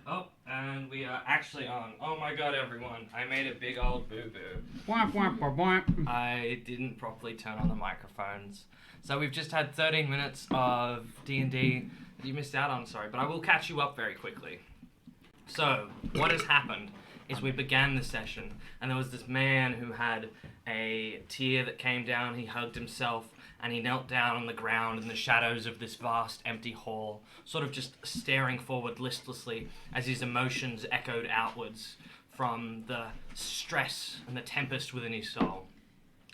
Oh, and we are actually on. Oh my god, everyone. I made a big old boo-boo. Womp, womp, womp, womp. I didn't properly turn on the microphones. So we've just had 13 minutes of D&D that you missed out on, sorry. But I will catch you up very quickly. So, what has happened is we began the session, and there was this man who had a tear that came down, he hugged himself, and he knelt down on the ground in the shadows of this vast empty hall, sort of just staring forward listlessly as his emotions echoed outwards from the stress and the tempest within his soul.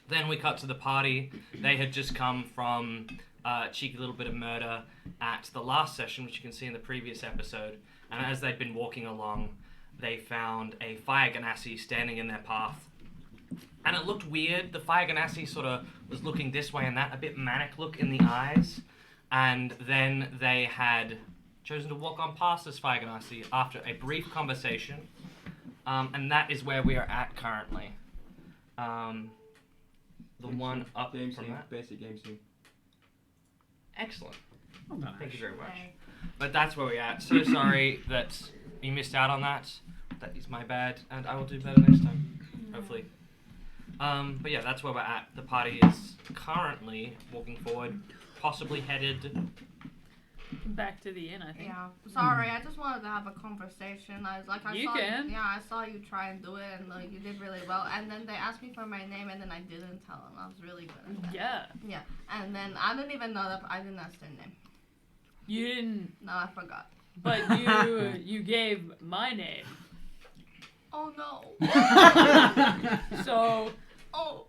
Then we cut to the party. They had just come from a cheeky little bit of murder at the last session, which you can see in the previous episode, and as they'd been walking along, they found a fire ganassi standing in their path. And it looked weird. The fire ganassi sort of was looking this way and that, a bit manic look in the eyes. And then they had chosen to walk on past this fire ganassi after a brief conversation. And that is where we are at currently. The one up Game from scene, that. basic game scene. Excellent. Well done, Thank you Ash. very much. But that's where we're at. So sorry that you missed out on that. That is my bad, and I will do better next time, hopefully. But yeah, that's where we're at. The party is currently walking forward, possibly headed. Back to the inn, I think. Yeah. Sorry, I just wanted to have a conversation. I You saw can. Yeah, I saw you try and do it, and like you did really well. And then they asked me for my name, and then I didn't tell them. I was really good at that. Yeah. Yeah. And then I didn't even know that I didn't ask their name. You didn't, No, I forgot. but you gave my name. Oh no. So, Oh,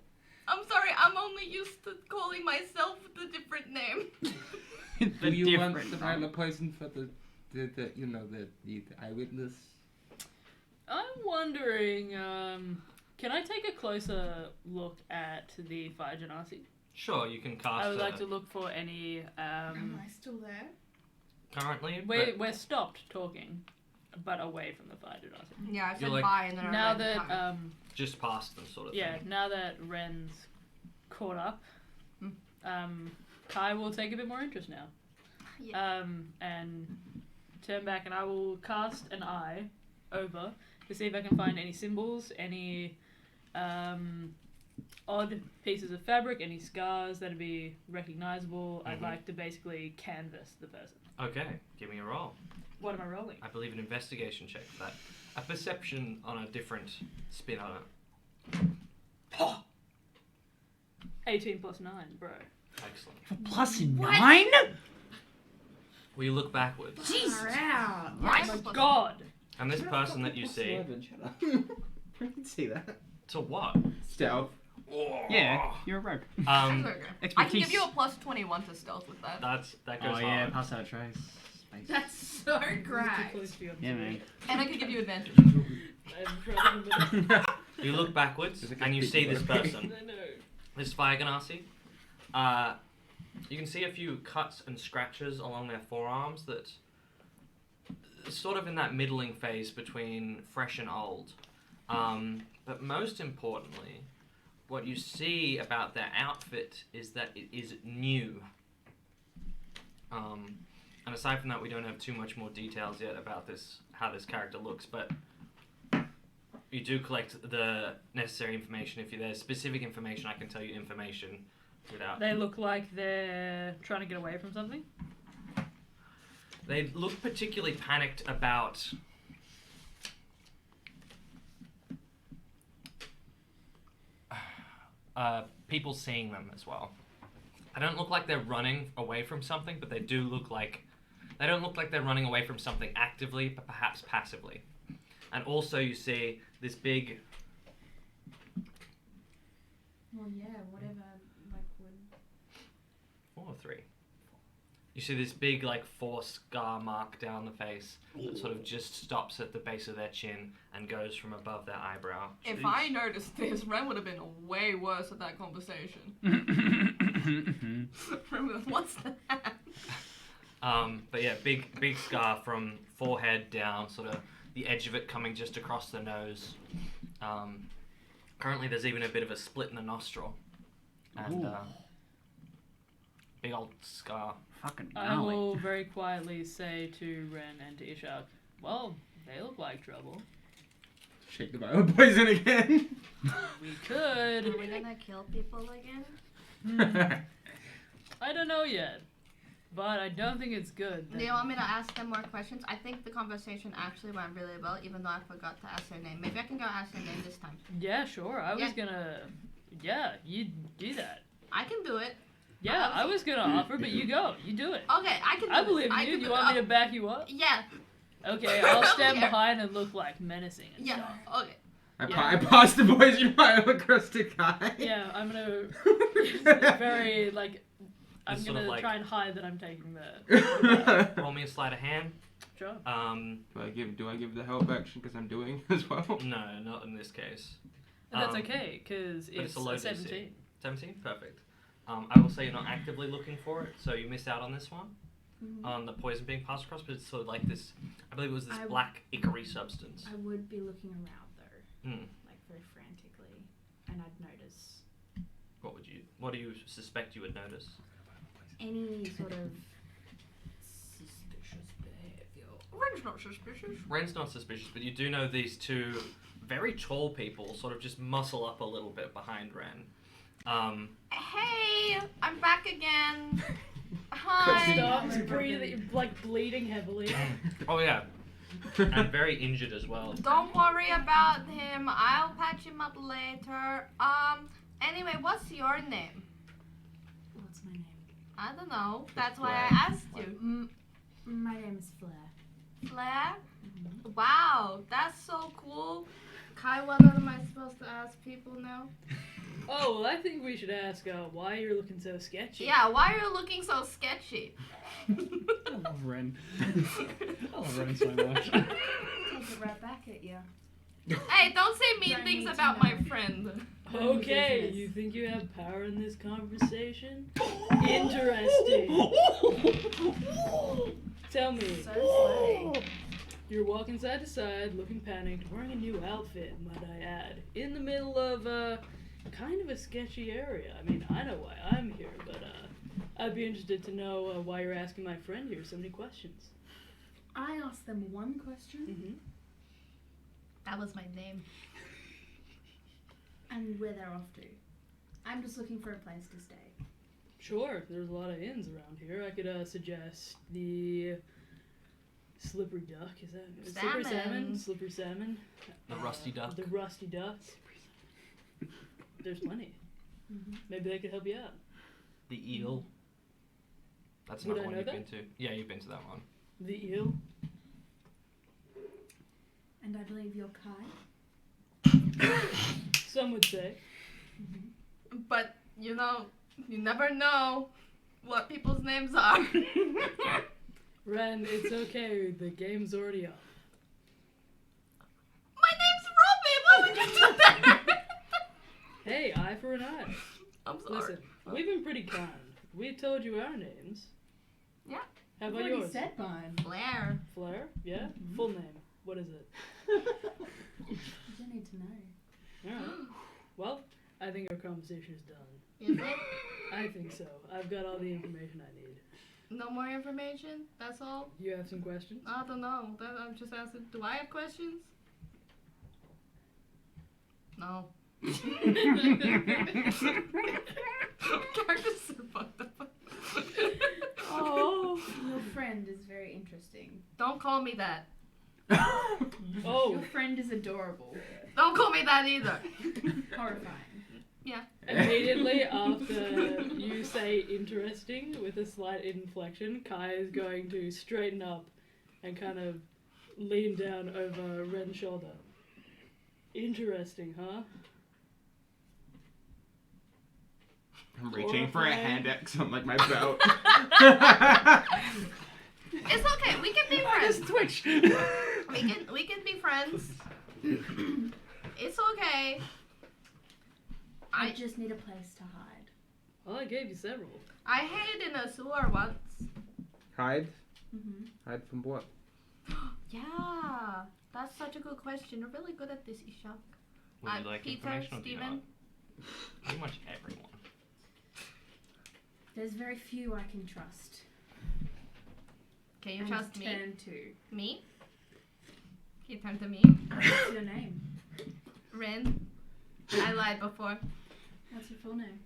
I'm sorry. I'm only used to calling myself with a different name. Do you want different the final poison for the eyewitness? I'm wondering, can I take a closer look at the fire genasi? Sure, you can cast I would it like to look for any, Am I still there? currently. we're stopped talking, but away from the fire genasi. Yeah, I said You're like- bye, and then Now I read the that, time. Just past them, sort of yeah, thing. now that Ren's caught up, Kai will take a bit more interest now. Yeah. And turn back, and I will cast an eye over to see if I can find any symbols, any odd pieces of fabric, any scars that'd be recognizable. I'd Mhm. like to basically canvas the person. Okay, give me a roll. What am I rolling? I believe an investigation check for that. A perception on a different spin on it. 18 plus 9, bro. Excellent. Plus 9? Will you look backwards? Jesus. Yeah, Oh my god! And this person that you see... I can see that. To what? Stealth. Yeah, you're a rogue. That's okay. I can Expertise. give you a plus 21 to stealth with that. That goes Oh yeah, hard. pass that trace. Space. That's so great. Yeah, man. And I can give you advantage. You look backwards, and you see this person. This fire ganassi. You can see a few cuts and scratches along their forearms that sort of in that middling phase between fresh and old. But most importantly, what you see about their outfit is that it is new. And aside from that, we don't have too much more details yet about this, how this character looks, but you do collect the necessary information. If there's specific information, I can tell you information without... They look like they're trying to get away from something. They look particularly panicked about people seeing them as well. They don't look like they're running away from something, but they do look like... They don't look like they're running away from something actively, but perhaps passively. And also you see this big... Well, yeah, whatever. Like, would... 4 or 3. You see this big, like, 4 scar mark down the face that sort of just stops at the base of their chin and goes from above their eyebrow. If I noticed this, Ren would have been way worse at that conversation. Ren would have, what's that? But yeah, big scar from forehead down, sort of the edge of it coming just across the nose. Currently, there's even a bit of a split in the nostril. And big old scar. Fucking I gnarly. will very quietly say to Ren and to Ishak, well, They look like trouble. Shake the bio poison again. We Are could. we gonna kill people again? I don't know yet. But I don't think it's good. Do you want me to ask them more questions? I think the conversation actually went really well, even though I forgot to ask their name. Maybe I can go ask their name this time. Yeah, sure. I was Yeah. gonna. Yeah, you do that. I can do it. Yeah, I was gonna offer, but you go. You do it. Okay, I can do I this. believe I you. can Do do you want me to back you up? Yeah. Okay, I'll stand Okay. behind and look like menacing and Yeah. stuff. Okay. I passed the poison bio across to Kai. Yeah, I'm gonna very like. I'm Just sort gonna of like- try and hide that I'm taking the. Roll me a sleight of hand. Sure. Do I give the help action because I'm doing as well? No, not in this case. And that's Um, okay, because but it's it's a low a DC. 17. 17? Perfect. I will say you're not actively looking for it, so you missed out on this one. On the poison being passed across, but it's sort of like this, I believe it was this I- black ichory substance. I would be looking around though, Hmm. like very frantically, and I'd notice What do you suspect you would notice? any sort of suspicious behavior. Ren's not suspicious. Ren's not suspicious, but you do know these two very tall people sort of just muscle up a little bit behind Ren. Hey, I'm back again. Hi. Starts breathing, like bleeding heavily. Oh yeah, and very injured as well. Don't worry about him. I'll patch him up later. Anyway, what's your name? What's my name? I don't know. That's why I asked you. My name is Flair. Flair? Wow, that's so cool. Kai, what am I supposed to ask people now? Oh, well, I think we should ask why you're looking so sketchy. Yeah, why are you looking so sketchy? I love Ren. I love Ren so much. Take it right back at you. Hey, don't say mean Don't things need to about know. my friend. Okay, Business. you think you have power in this conversation? Interesting. Tell me. So slay. You're walking side to side, looking panicked, wearing a new outfit, might I add, in the middle of kind of a sketchy area. I mean, I know why I'm here, but I'd be interested to know why you're asking my friend here so many questions. I asked them one question, Mm-hmm. That was my name. and where they're off to. I'm just looking for a place to stay. Sure, there's a lot of inns around here. I could suggest the Slippery Duck. Is that Slippery Salmon? Salmon. Slippery Salmon. The Rusty Duck. The Rusty Duck. There's plenty. Mm-hmm. Maybe they could help you out. The eel. That's Would another I one know you've that? been to. Yeah, you've been to that one. The eel. And I believe you're Kai. Some would say. But, you know, you never know what people's names are. Ren, it's okay. The game's already up. My name's Robbie. Why would you do that? Hey, eye for an eye. I'm sorry. Listen, we've been pretty kind. We told you our names. Yeah. How I've about already yours? said mine. Blair. Flair? Yeah? Full name. What is it? You don't need to know. Alright. Well, I think our conversation is done. Is it? I think so. I've got all the information I need. No more information? That's all? You have some questions? I don't know. I'm just asking. Do I have questions? No. Characters are fucked up. Oh, your friend is very interesting. Don't call me that. Oh, Your friend is adorable. Don't call me that either. Horrifying. immediately after you say interesting with a slight inflection, Kai is going to straighten up and kind of lean down over Ren's shoulder. Interesting, huh? I'm reaching for a hand axe on like my belt. It's okay. We can be I friends. just twitch. We can be friends. It's okay. I just need a place to hide. Well, I gave you several. I hid in a sewer once. Hide? Mm-hmm. Hide from what? Yeah, that's such a good question. You're really good at this, Isha. Would you like Peter, information or do you Steven? not? Pretty much everyone. There's very few I can trust. Can you and trust me? turn to. Me? You turn to me. What's your name? Rin. I lied before. What's your full name?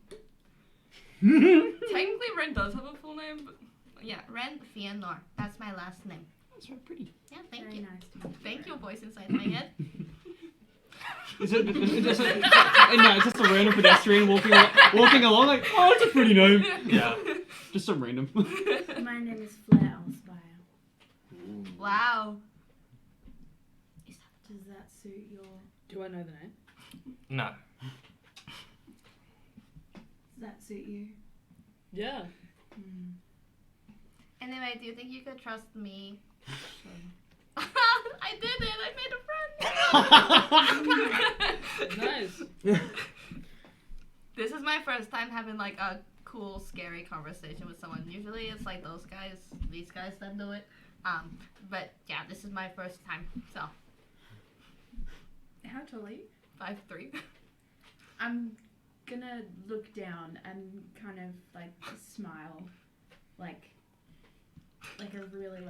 Technically, Ren does have a full name, but yeah, Ren Fianor. That's my last name. That's very pretty. Yeah, thank Very you. nice to meet you. Thank you, voice inside my head. Is it just a, no, it's just a random pedestrian walking along like, oh, it's a pretty name. Yeah. Just a random. My name is Flair Allspire. Wow. Does that suit your... Do I know the name? No. Does that suit you? Yeah. Hmm. Anyway, do you think you could trust me? Sure. I did it! I made a friend! Nice. This is my first time having like a cool, scary conversation with someone. Usually it's like these guys that do it. But yeah, this is my first time. So, How tall are you? 5'3". I'm gonna look down and kind of like smile, like a really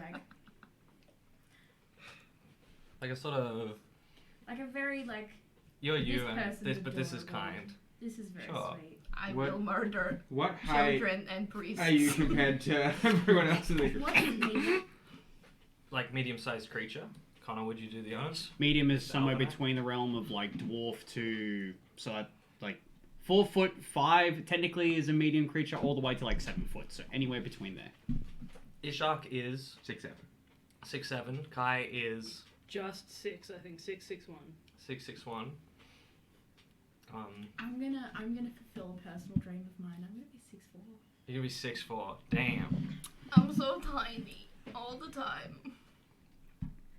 Like a sort of like a very like you're This you and person's this, but this is adorable. kind. this is very Sure. sweet. I What- will murder What height children and priests. are you compared to everyone else in the group? What is me? Like medium-sized creature. Connor, would you do the honors? Medium is somewhere Albino? between the realm of like dwarf to like 4'5" technically is a medium creature, all the way to like 7 foot. So anywhere between there. Ishak is 6'7". 6'7". Kai is Just 6, I think. 6'1". 6'1". I'm gonna fulfill a personal dream of mine. I'm gonna be 6'4". You're gonna be 6'4". Damn. I'm so tiny all the time.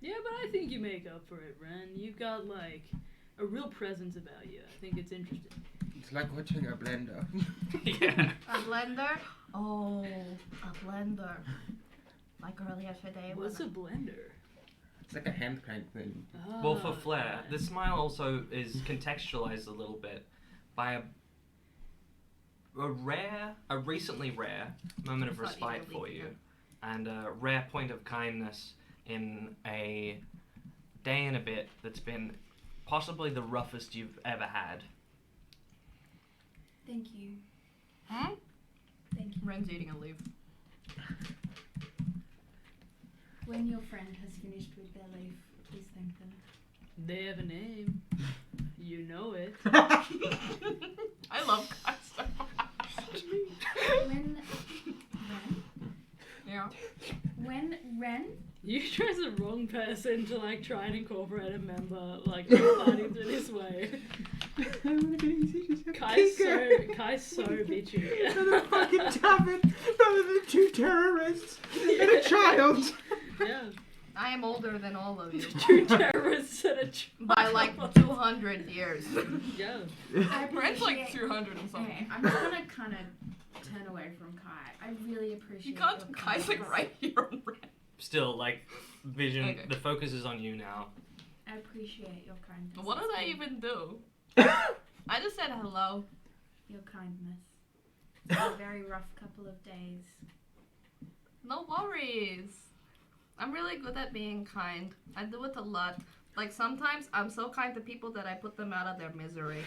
Yeah, but I think you make up for it, Ren. You've got, like, a real presence about you. I think it's interesting. It's like watching a blender. Yeah. A blender? Oh, a blender. Like earlier today. What's a blender? It's like a hand crank thing. Well, for Ah, flair, yeah. the smile also is contextualized a little bit by a recently rare moment of It's not respite eagerly for you, given. and a rare point of kindness in a day and a bit that's been possibly the roughest you've ever had. Thank you. Hmm? Thank you. Ren's eating a leaf. When your friend has finished with their leaf, please thank them. They have a name. You know it. I love guys so much. When Ren, Yeah. when Ren, You chose the wrong person to, like, try and incorporate a member, like, of the party through this way. Kai's so bitchy. Another fucking tavern, rather than 2 terrorists and a child. Yeah. I am older than all of you. 2 terrorists and a child. By like 200 years. Yeah. I Ren's like appreciate- 200 and something. Okay, I'm just gonna kind of turn away from Kai. I really appreciate. You can't. your Kai's like kindness. right here on Ren. Still, like, vision. Okay. The focus is on you now. I appreciate your kindness. What did I It's even do? I just said hello. your kindness? It's been a very rough couple of days. No worries. I'm really good at being kind. I do it a lot. Like sometimes I'm so kind to people that I put them out of their misery.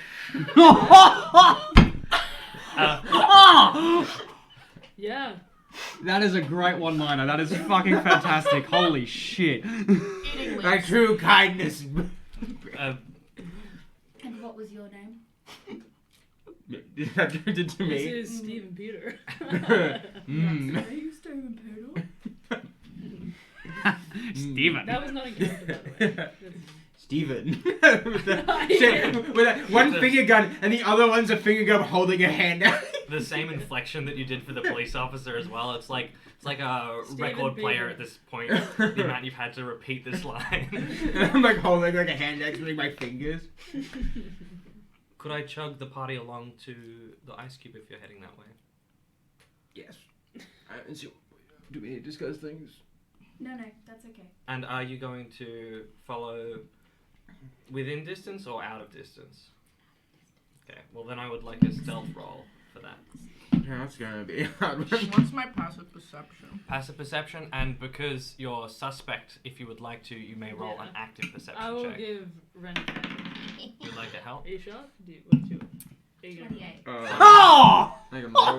Yeah. That is a great one-liner. That is fucking fantastic. Holy shit. Eating My leaves. true kindness. And what was your name? Did that turn into This me? is Stephen Peter. Mm. Are you Stephen Poodle? Steven. That was not in character, by the way. Steven. with, with that one finger gun and the other one's a finger gun holding a hand out. The same inflection that you did for the police officer as well. It's like a Steven record player Bieber. at this point. The amount you've had to repeat this line. I'm like holding like a hand out between my fingers. Could I chug the party along to the ice cube if you're heading that way? Yes. So, do we need to discuss things? No, that's okay. And are you going to follow within distance or out of distance? Okay, well then I would like a stealth roll for that. Okay, that's gonna be hard. What's my passive perception? Passive perception, and because you're suspect, if you would like to, you may roll Yeah. an active perception I will check. give Ren a check. You'd like to help? Are you sure? What's your? Are you gonna- 28. Oh! I can roll. I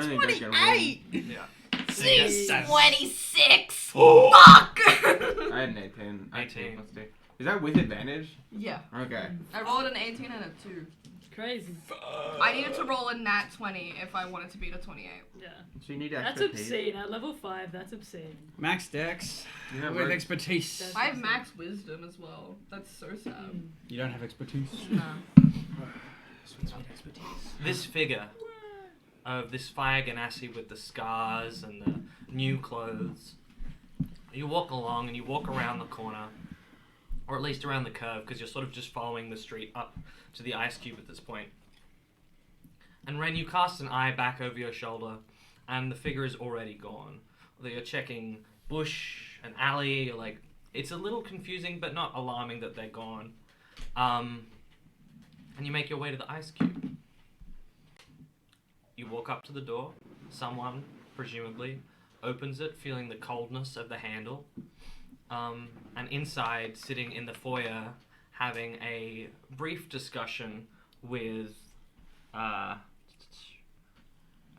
don't think I can roll. Yeah. Jeez, Yes. 26. Oh. Fuck. I had an 18. 18. Let's see. Is that with advantage? Yeah. Okay. I rolled an 18 and a 2. Crazy. I needed to roll a nat 20 if I wanted to beat a 28. Yeah. So you need That's expertise. obscene. At level 5, that's obscene. Max Dex You have with work- expertise. That's- I have max wisdom as well. That's so sad. Mm. You don't have expertise. No. This figure of this Fire Ganassi with the scars and the new clothes. You walk along and you walk around the corner, or at least around the curve, because you're sort of just following the street up to the ice cube at this point. And Ren, you cast an eye back over your shoulder, and the figure is already gone. Although you're checking bush and alley, you're like, it's a little confusing, but not alarming that they're gone. And you make your way to the ice cube. You walk up to the door. Someone, presumably, opens it, feeling the coldness of the handle. And inside, sitting in the foyer, having a brief discussion with...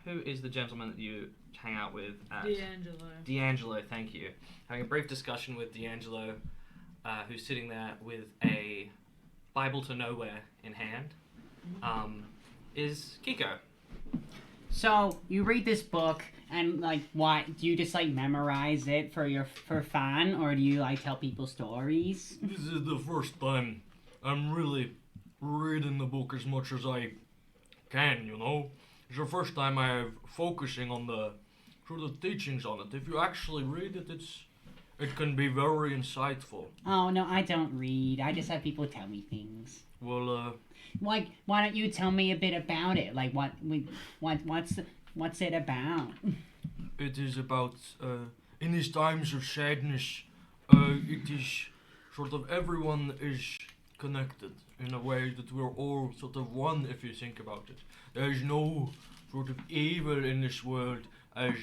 who is the gentleman that you hang out with at... D'Angelo, thank you. Having a brief discussion with D'Angelo, who's sitting there with a Bible to Nowhere in hand, is Kiko. So you read this book and like what do you just like memorize it for fun, or do you like tell people stories? This is the first time I'm really reading the book as much as I can, you know? It's the first time I'm focusing on the sort of teachings on it. If you actually read it, it can be very insightful. Oh no, I don't read. I just have people tell me things. Well, Like, why don't you tell me a bit about it? Like, what's it about? it is about, in these times of sadness, it is sort of everyone is connected in a way that we're all sort of one if you think about it. There is no sort of evil in this world as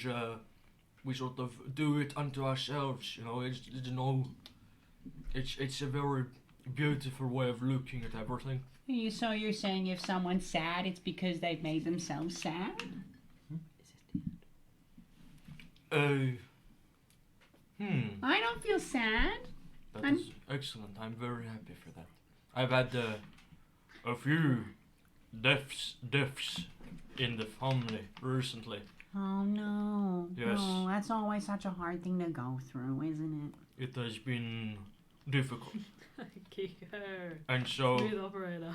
we sort of do it unto ourselves, you know. It's a very beautiful way of looking at everything. So you're saying if someone's sad, it's because they've made themselves sad? I I don't feel sad. That is excellent. I'm very happy for that. I've had a few deaths in the family recently. Oh no. Yes. Oh, that's always such a hard thing to go through, isn't it? It has been difficult. Kiko. And so, Smooth operator.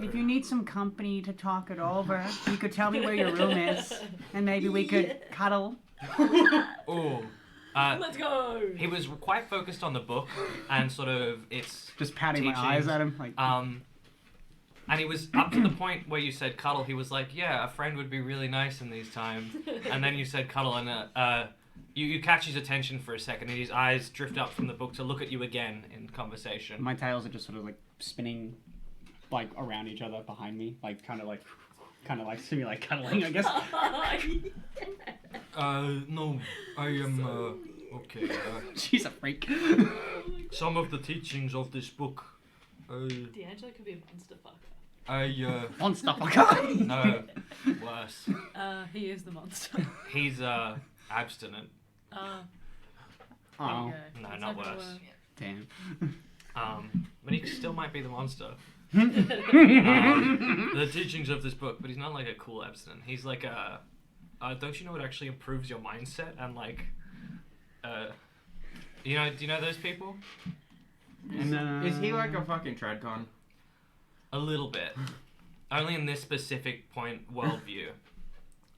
If you need some company to talk it over, you could tell me where your room is, and maybe we could cuddle. Let's go! he was quite focused on the book and sort of its Just patting teachings. my eyes at him, like. And he was up to the point where you said cuddle. He was like, yeah, a friend would be really nice in these times. And then you said cuddle, and you catch his attention for a second, and his eyes drift up from the book to look at you again in conversation. My tails are just sort of like spinning, like around each other behind me, like kind of like simulate cuddling, I guess. No, I am, okay. She's a freak. Some of the teachings of this book, D'Angelo could be a monster fucker. Monster fucker. no, worse. He is the monster. He's, abstinent. Oh, Okay. No, That's not gonna worse. work. damn. But he still might be the monster. The teachings of this book, but he's not like a cool abstinent. He's like a, don't you know it actually improves your mindset and like, do you know those people? Is he like a fucking tradcon? A little bit. Only in this specific point worldview.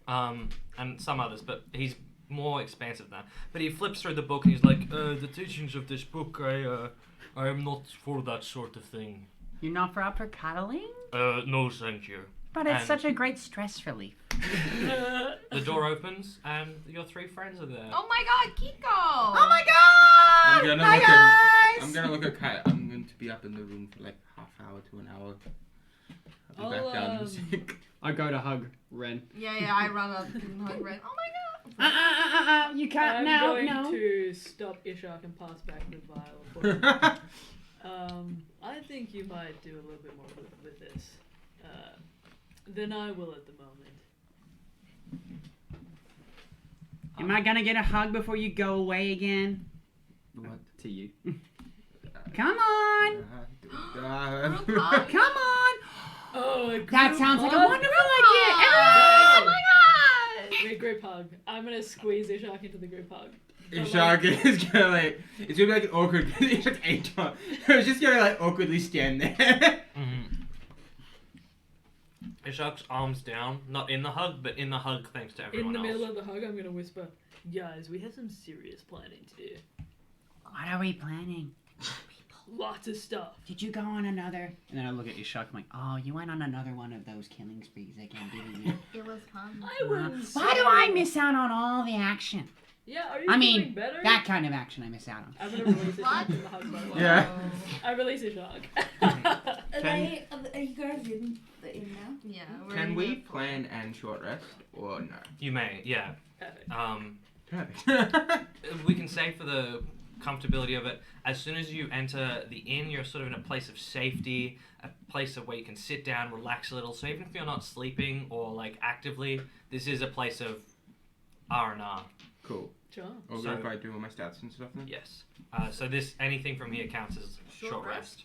And some others, but he's more expansive than that. But he flips through the book and he's like, the teachings of this book, I am not for that sort of thing. You're not for up for cuddling? No, thank you. But it's And- such a great stress relief. The door opens and your three friends are there. Oh my god, Kiko! Oh my god! I'm gonna look at Kyle. I'm going to be up in the room for like half hour to an hour. I'll be back down in a sec. I go to hug Ren. Yeah, I run up and hug Ren. Oh my god! You can't. I'm No, going no. to stop Ishak and pass back the vial. I think you might do a little bit more with this than I will at the moment. Am I gonna get a hug before you go away again? What? To you. Come on. Group hug. Come on. Oh, a That group sounds like a hug? wonderful Oh idea. my god! Wait, group hug. I'm gonna squeeze Ishak into the group hug. Ishak is gonna like, it's gonna be like awkward because Ishak ate on. It's just gonna like awkwardly stand there. Mm-hmm. Ishak's arms down, not in the hug, but in the hug thanks to In everyone the else. middle of the hug, I'm gonna whisper, guys, we have some serious planning to do. What are we planning? Lots of stuff. Did you go on another? And then I look at Ishak. I'm like, oh, you went on another one of those killing sprees again, didn't you? It was fun. I wouldn't say. Why do I miss out on all the action? Yeah, are you I feeling mean, better? that kind of action I miss out on. I'm gonna release What? Ishak from the hug, by the way. Yeah. I release Ishak. Are you guys in the inn now? Yeah. We're Can in we the- plan and short rest or no? You may, yeah. Perfect. Perfect. We can say for the comfortability of it, as soon as you enter the inn, you're sort of in a place of safety, a place of where you can sit down, relax a little. So even if you're not sleeping or like actively, this is a place of R&R. Cool. Sure. Or So- if I do all my stats and stuff then? Yes. So this anything from here counts as short rest.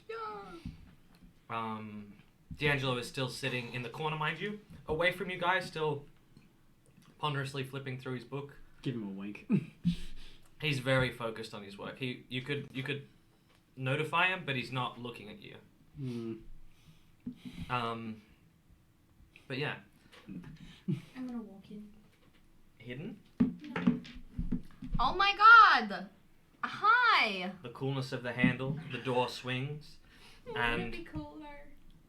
Yeah. D'Angelo is still sitting in the corner, mind you, away from you guys, still ponderously flipping through his book. Give him a wink. He's very focused on his work. You could notify him, but he's not looking at you. But yeah, I'm gonna walk in. hidden. Oh my god! Hi! The coolness of the handle. The door swings, Would and it be cooler?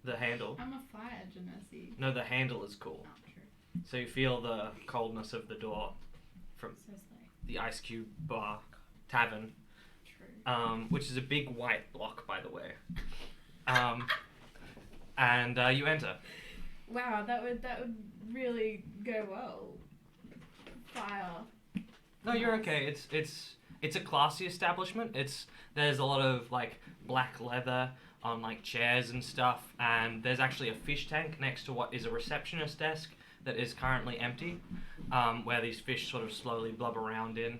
the handle. I'm a fire genasi. No, the handle is cool. Oh, true. So you feel the coldness of the door from So slay. the Ice Cube Bar Tavern, True. which is a big white block, by the way. And you enter. Wow, that would really go well. Fire. No, you're okay. It's a classy establishment. There's a lot of like black leather on like chairs and stuff, and there's actually a fish tank next to what is a receptionist desk that is currently empty, where these fish sort of slowly blub around in.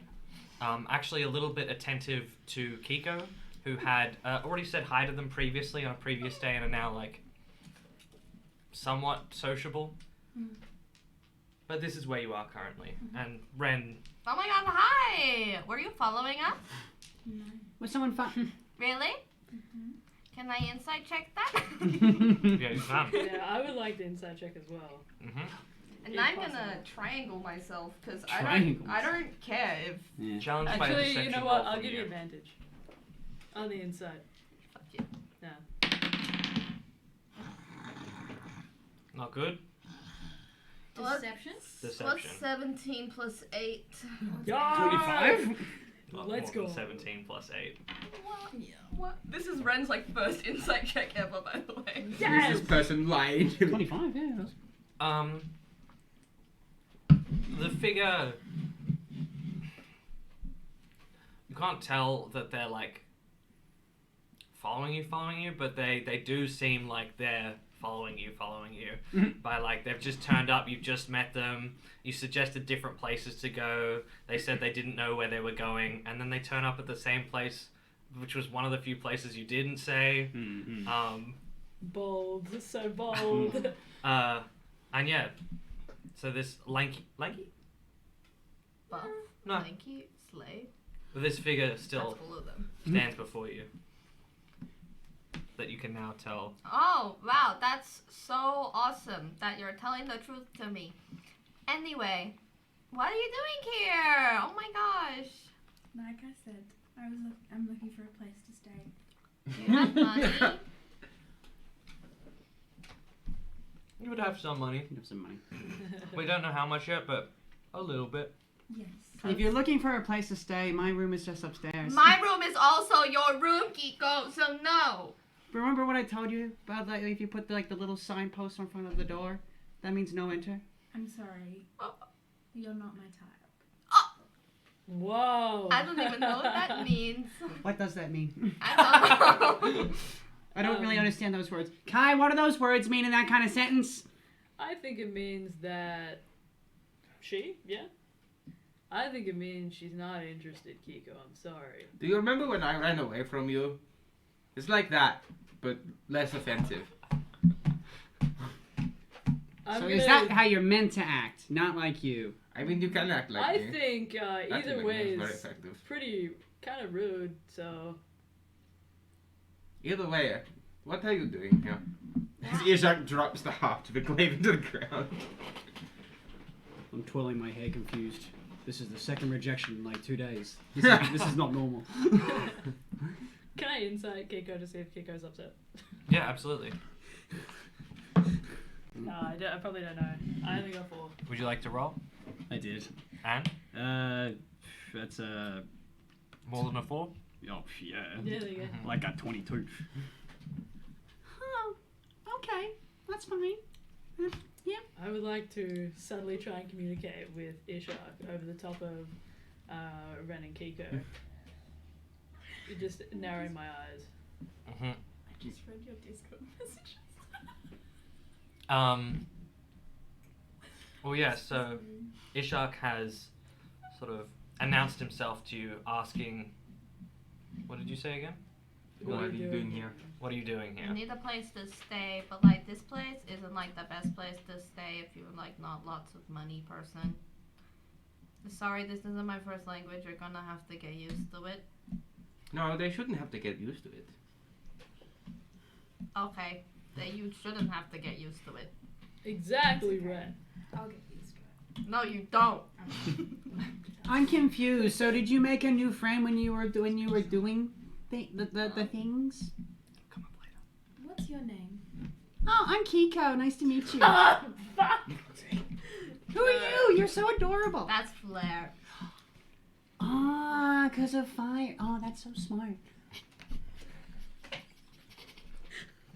Actually, a little bit attentive to Kiko, who had already said hi to them previously on a previous day and are now like somewhat sociable. But this is where you are currently, and Ren. Oh my god, hi! Were you following us? No. Was someone fun? Really? Can I insight check that? Yeah, you can. Yeah, I would like the inside check as well. Mm-hmm. And If I'm possible. gonna triangle myself because Triangle I don't care if Yeah. Challenged by a Actually, deception you know roll what? I'll from give you advantage. On the inside. fuck you. Not good. What? Deception? Deception. What's 17 plus 8? 25? Not Let's more than go. 17 plus 8. What? This is Ren's like first insight check ever, by the way. Yes! Is this person lying to me? 25, yeah. That's... The figure. You can't tell that they're like following you, but they do seem like they're following you. By like they've just turned up, you've just met them, you suggested different places to go, they said they didn't know where they were going, and then they turn up at the same place, which was one of the few places you didn't say. Bold. So bold. And yeah, so this lanky? Buff, No. lanky, slay. But this figure still That's all of them. stands before you. That you can now tell. Oh, wow, that's so awesome that you're telling the truth to me. Anyway, what are you doing here? Oh my gosh. Like I said, I'm looking for a place to stay. Do you have money? You would have some money. You have some money. We don't know how much yet, but a little bit. Yes. If you're looking for a place to stay, my room is just upstairs. My room is also your room, Kiko, so no. Remember what I told you about, like, if you put the little signpost in front of the door? That means no enter. I'm sorry. You're not my type. Whoa. I don't even know what that means. What does that mean? I don't know. I don't really understand those words. Kai, what do those words mean in that kind of sentence? I think it means that yeah. I think it means she's not interested, Kiko. I'm sorry. Do you remember when I ran away from you? It's like that, but less offensive. Is that how you're meant to act? Not like you. I mean, you can act like I me. think Acting either like way me is very is effective. pretty kind of rude. So Either way, what are you doing here? As Ishak drops the harp to the glaive into the ground. I'm twirling my hair confused. This is the second rejection in like 2 days. This is not normal. can I insight Kiko to see if Kiko's upset? Yeah, absolutely. No, I probably don't know. I only got 4. Would you like to roll? I did. And? That's More than a 4? oh yeah. Yeah, there you go. Like at 22. Oh, okay. That's fine. I would like to subtly try and communicate with Ishak over the top of Ren and Kiko. Just narrowing my eyes. Mm-hmm. I just read your Discord messages. Well, yeah, so Ishak has sort of announced himself to you, asking, what did you say again? What are you doing here? What are you doing I here? need a place to stay, but like this place isn't like the best place to stay if you're like not lots of money person. Sorry, this isn't my first language. You're gonna have to get used to it. No, they shouldn't have to get used to it. Okay, then you shouldn't have to get used to it. Exactly, Ren. I'll get used to it. No, you don't. I'm confused. So did you make a new friend when you were doing the things? Come up later. What's your name? Oh, I'm Kiko. Nice to meet you. Fuck! Who are you? You're so adorable. That's Flair. Ah, because of fire. Oh, that's so smart.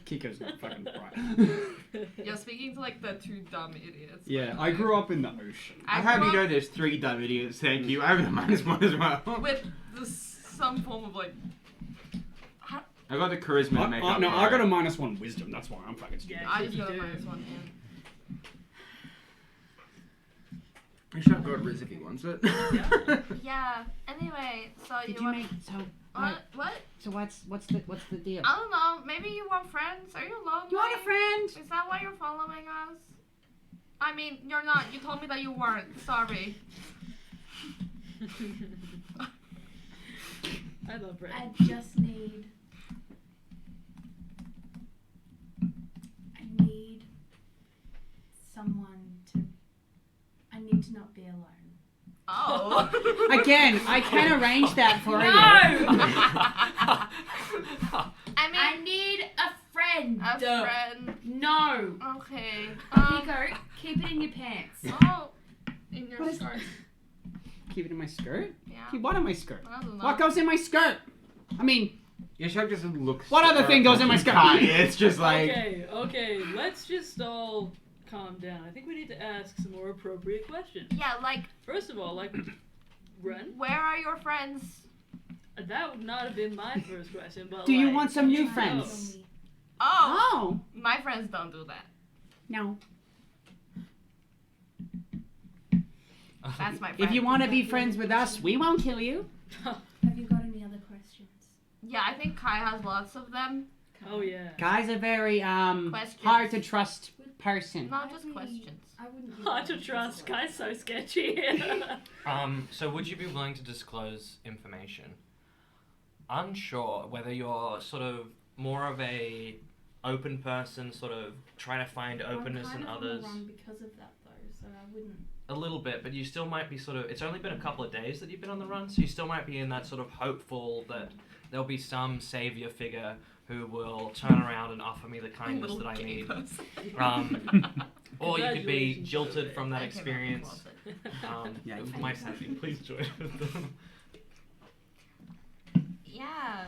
Kiko's not fucking bright. You're speaking to like the 2 dumb idiots. Yeah, I grew up in the ocean. I have grew you know up there's 3 dumb idiots, thank you. I have a -1 as well. with some form of like. I got the charisma to make up No, for I got a it. -1 wisdom. That's why I'm fucking stupid. Yeah. I just You got a do. -1 in. I should have got Riz if he wants it. Yeah. Anyway, so Did you you want make so? what? So what's the deal? I don't know. Maybe you want friends. Are you lonely? You want a friend? Is that why you're following us? I mean, you're not. You told me that you weren't. Sorry. I love Ren. I just need. I need someone to. I need to not be alone. Oh. Again, I can arrange that for you. I mean, I need a friend. a friend. No. Okay. Kiko, keep it in your pants. Oh, in your What is- skirt. Keep it in my skirt? Yeah. Keep what in my skirt? I don't know. What goes in my skirt? I mean, Ishak just looks. What other thing goes in my skirt? It's just like. Okay, let's just all calm down. I think we need to ask some more appropriate questions. Yeah, like, First of all, like, Ren, where are your friends? that would not have been my first question, but do you like, want some new Try friends? me. Oh, Oh, my friends don't do that. no. That's my friend. If you want to be friends with us, we won't kill you. Have you got any other questions? Yeah, I think Kai has lots of them. Oh yeah. Guy's a very Questions. hard to trust person. Not just questions. I wouldn't. be Hard to able trust. decide. Guy's so sketchy. So would you be willing to disclose information? Unsure whether you're sort of more of a open person, sort of trying to find openness I'm in kind of others. on the run because of that though, so I wouldn't. A little bit, but you still might be sort of. It's only been a couple of days that you've been on the run, so you still might be in that sort of hopeful that there'll be some savior figure who will turn around and offer me the kindness that I need. Or you could be Congratulations, jilted Joey. from that I came out experience. of the closet. Yeah, For you my can. sanity, please join them. Yeah.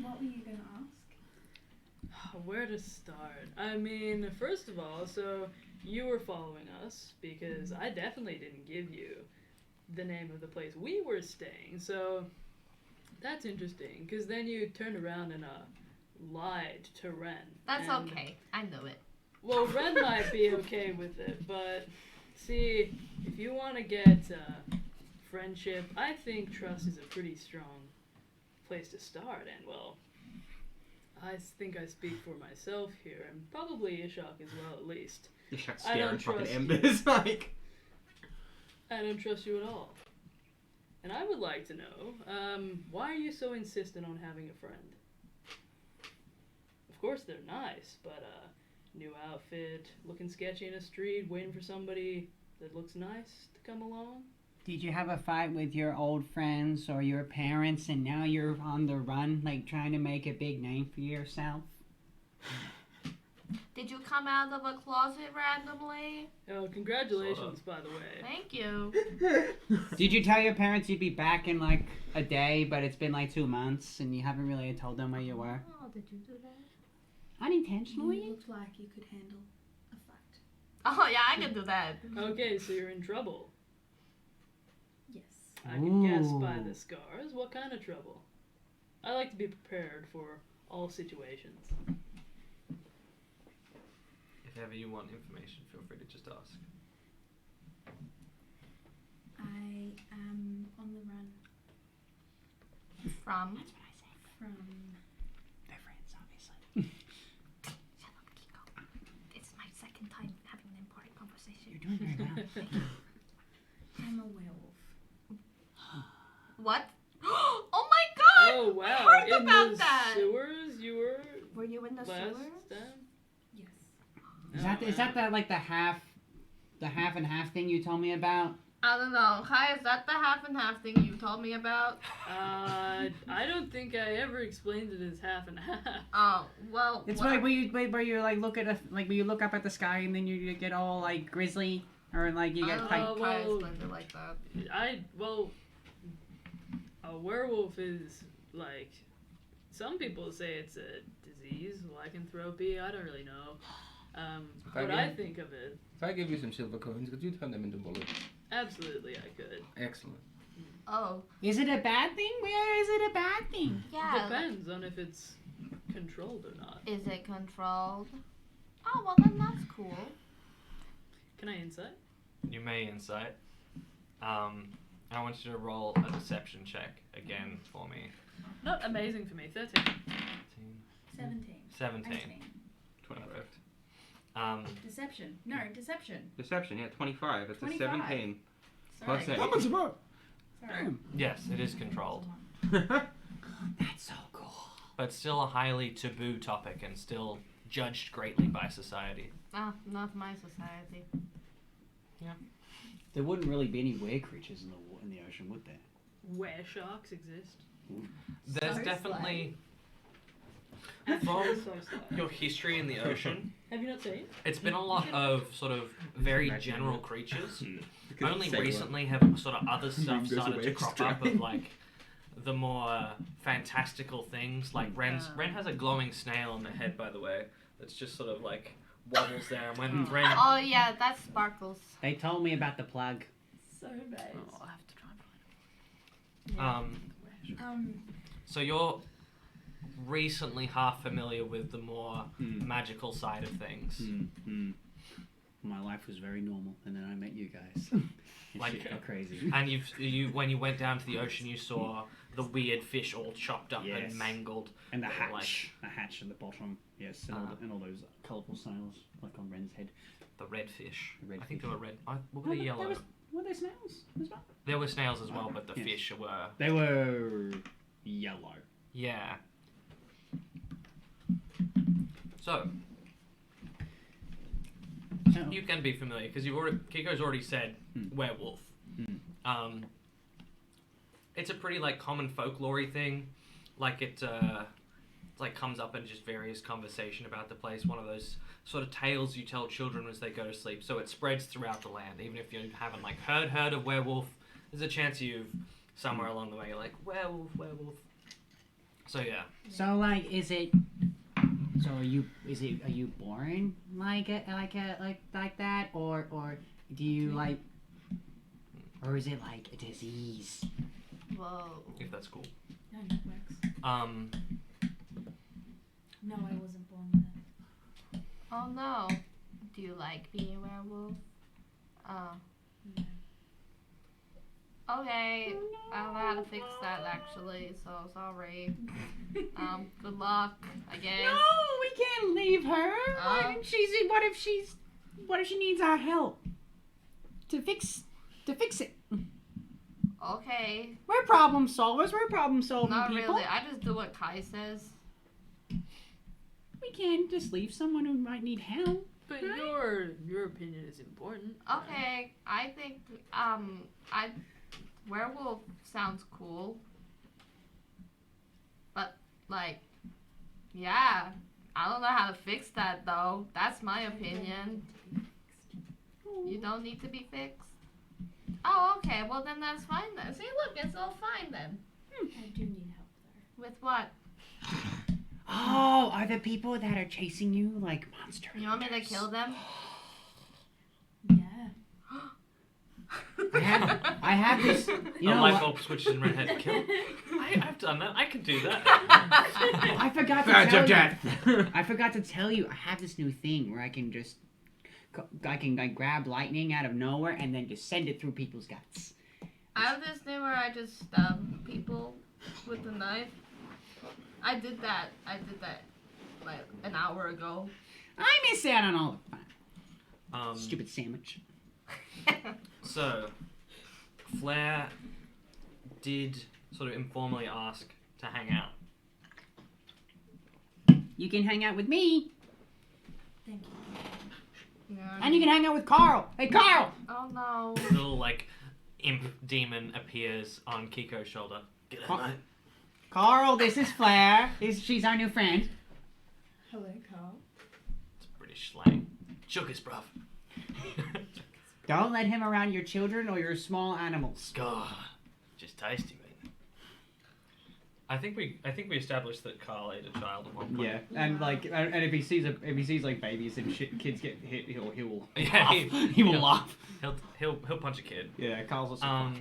What were you gonna ask? Where to start? I mean, first of all, so you were following us because I definitely didn't give you the name of the place we were staying. So that's interesting because then you turned around and lied to Ren. That's And- okay. I know it. Well, Ren might be okay with it, but see, if you want to get friendship, I think trust is a pretty strong place to start. And well, I think I speak for myself here, and probably Ishak as well, at least. You shut I don't staring fucking trust embers like. I don't trust you at all. And I would like to know, why are you so insistent on having a friend? Of course they're nice, but new outfit, looking sketchy in a street, waiting for somebody that looks nice to come along. Did you have a fight with your old friends or your parents and now you're on the run, like trying to make a big name for yourself? Did you come out of a closet randomly? Oh, congratulations, by the way. Thank you. Did you tell your parents you'd be back in like a day, but it's been like 2 months and you haven't really told them where you were? Oh, did you do that? You Unintentionally? looked like you could handle a fight. Oh yeah, I can do that. Okay, so you're in trouble. Yes. I can guess by Ooh. the scars. What kind of trouble? I like to be prepared for all situations. If ever you want information, feel free to just ask. I am on the run From. That's what I said. from. They're friends, obviously. Shut up, Kiko. It's my second time having an important conversation. You're doing very well. I'm a werewolf. What? Oh my god! Oh wow! I heard In about the that. sewers, you were Were you in the last sewers? time. Yes. Is that the like the half and half thing you told me about? I don't know. Hi, is that the half and half thing you told me about? I don't think I ever explained it as half and half. Oh, well. It's well, like where you like look at like when you look up at the sky and then you get all like grizzly or like you get I like don't know, well- Kai explained it like that. A werewolf is like, some people say it's a disease, lycanthropy. I don't really know. What I think of it, If I give you some silver coins, could you turn them into bullets? absolutely, I could. Excellent. Oh, is it a bad thing? Where is it a bad thing? yeah. Depends on if it's controlled or not. Is it controlled? Oh, well then that's cool. Can I insight? You may insight. I want you to roll a deception check again for me. Not amazing for me. 13. 17. 17. 18. 25. Perfect. Deception. No, deception. Deception, yeah, 25. It's 25. a 17. Sorry. Plus 8. How much about? Sorry. Yes, it is controlled, That's so cool. but still a highly taboo topic and still judged greatly by society. Ah, not my society. There wouldn't really be any weird creatures in the ocean, would there? Where sharks exist. There's So definitely Actually, From so sly. your history in the ocean. Have you not seen it? It's been a lot of sort of very Imagine general it. creatures. Because Only sailor. recently have sort of other stuff Goes started away to crop up of extreme. like the more fantastical things. Like Ren has a glowing snail on the head, by the way. That's just sort of like wobbles there, and when Ren Oh yeah, that sparkles. They told me about the plug. So bad. Oh, I have to try and find so you're recently half familiar with the more magical side of things. My life was very normal, and then I met you guys. And Like- shit got crazy. And you when you went down to the ocean, you saw the weird fish all chopped up Yes. and mangled. And the Like- hatch, at the bottom, yes, and all those colourful snails, like on Ren's head. The red fish. The red I think fish. they were red. What No, were the but yellow? were there snails as well? There were snails as well, but the Yes. fish were. They were yellow. Yeah. So So, you can be familiar because Kiko's already said werewolf. It's a pretty like common folklore thing. Like it like comes up in just various conversation about the place. One of those sort of tales you tell children as they go to sleep. So it spreads throughout the land. Even if you haven't like heard of werewolf, there's a chance you've somewhere along the way you're like werewolf. So yeah. like, is it So are you born like that, or do you like, or is it like a disease? Whoa. If that's cool. No, that works. No, I wasn't born with it. Oh no. Do you like being a werewolf? Oh. No. Okay. I don't know how to fix that actually, so sorry. Good luck, I guess. No, we can't leave her. What if she needs our help to fix it? Okay. We're problem solvers. We're problem solving Not people. really. I just do what Kai says. We can't just leave someone who might need help. But Right. your opinion is important. Okay. I think werewolf sounds cool. But like, yeah. I don't know how to fix that though. That's my opinion. You don't need to be fixed? Oh, okay. Well, then that's fine then. See, look, it's all fine then. I do need help there. With what? Oh, are the people that are chasing you like monsters? You want me to kill them? Yeah. I have this. You A know light what? bulb switches in red head. Kill. I've done that. I can do that. I forgot to Verge tell of you. death. I forgot to tell you. I have this new thing where I can just, like grab lightning out of nowhere and then just send it through people's guts. I have this thing where I just stab people with a knife. I did that like an hour ago. I miss out on all the fun. Um, Stupid sandwich. So, Flair did sort of informally ask to hang out. You can hang out with me, Thank you. Yeah. and you can hang out with Carl. Hey, Carl! Oh no. A little like imp demon appears on Kiko's shoulder. Get Huh? out, mate. Carl, this is Flair. She's our new friend. Hello, Carl. It's British slang. Chuggis, bruv. Don't let him around your children or your small animals. God, just tasty, mate. I think we established that Carl ate a child at one point. Yeah, and if he sees like babies and shit, kids get hit, he will Yeah, laugh. He will he'll- laugh. He'll punch a kid. Yeah, Carl's also.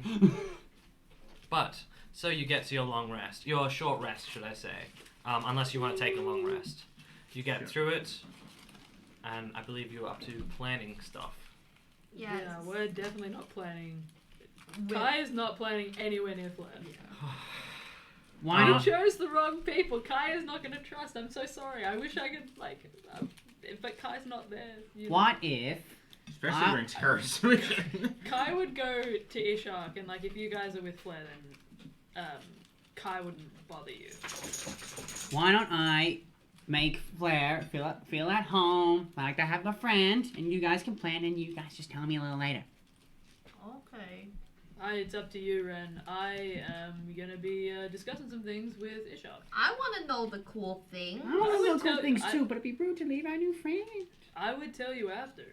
But so you get to your short rest, should I say? Unless you want to take a long rest, you get Sure. through it, and I believe you're up to planning stuff. Yes. Yeah, we're definitely not planning. With- Kai is not planning anywhere near Flair. Why You not? chose the wrong people. Kai is not going to trust. I'm so sorry. I wish I could, but Kai's not there. What if? Especially during terrorism. Kai would go to Ishak, and, if you guys are with Flair, then, Kai wouldn't bother you. Why don't I make Flair feel at home? I like to have a friend, and you guys can plan, and you guys just tell me a little later. Okay. It's up to you, Ren. I am going to be discussing some things with Ishak. I want to know the cool thing. I want to would know cool tell- things I- too, but it'd be rude to leave our new friend. I would tell you after.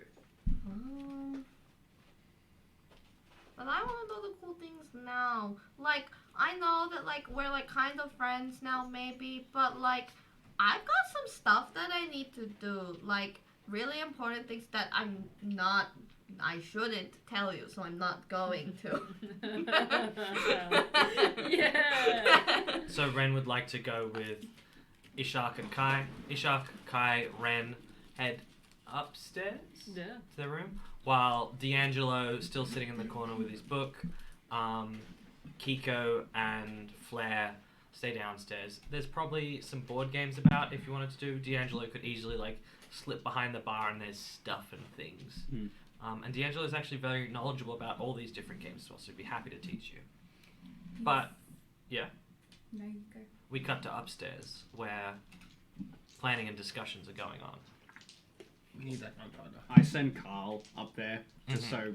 But I want to know the cool things now. Like, I know that, we're, kind of friends now, maybe, but, I've got some stuff that I need to do. Really important things that I shouldn't tell you, so I'm not going to. Yeah! So Ren would like to go with Ishak and Kai. Ishak, Kai, Ren head upstairs Yeah. to their room, while D'Angelo, still sitting in the corner with his book, Kiko and Flair stay downstairs. There's probably some board games about if you wanted to do. D'Angelo could easily slip behind the bar and there's stuff and things. And D'Angelo is actually very knowledgeable about all these different games as well, so he'd be happy to teach you. But yeah, No, you go. we cut to upstairs where planning and discussions are going on. We need that gunpowder. I send Carl up there just Mhm. so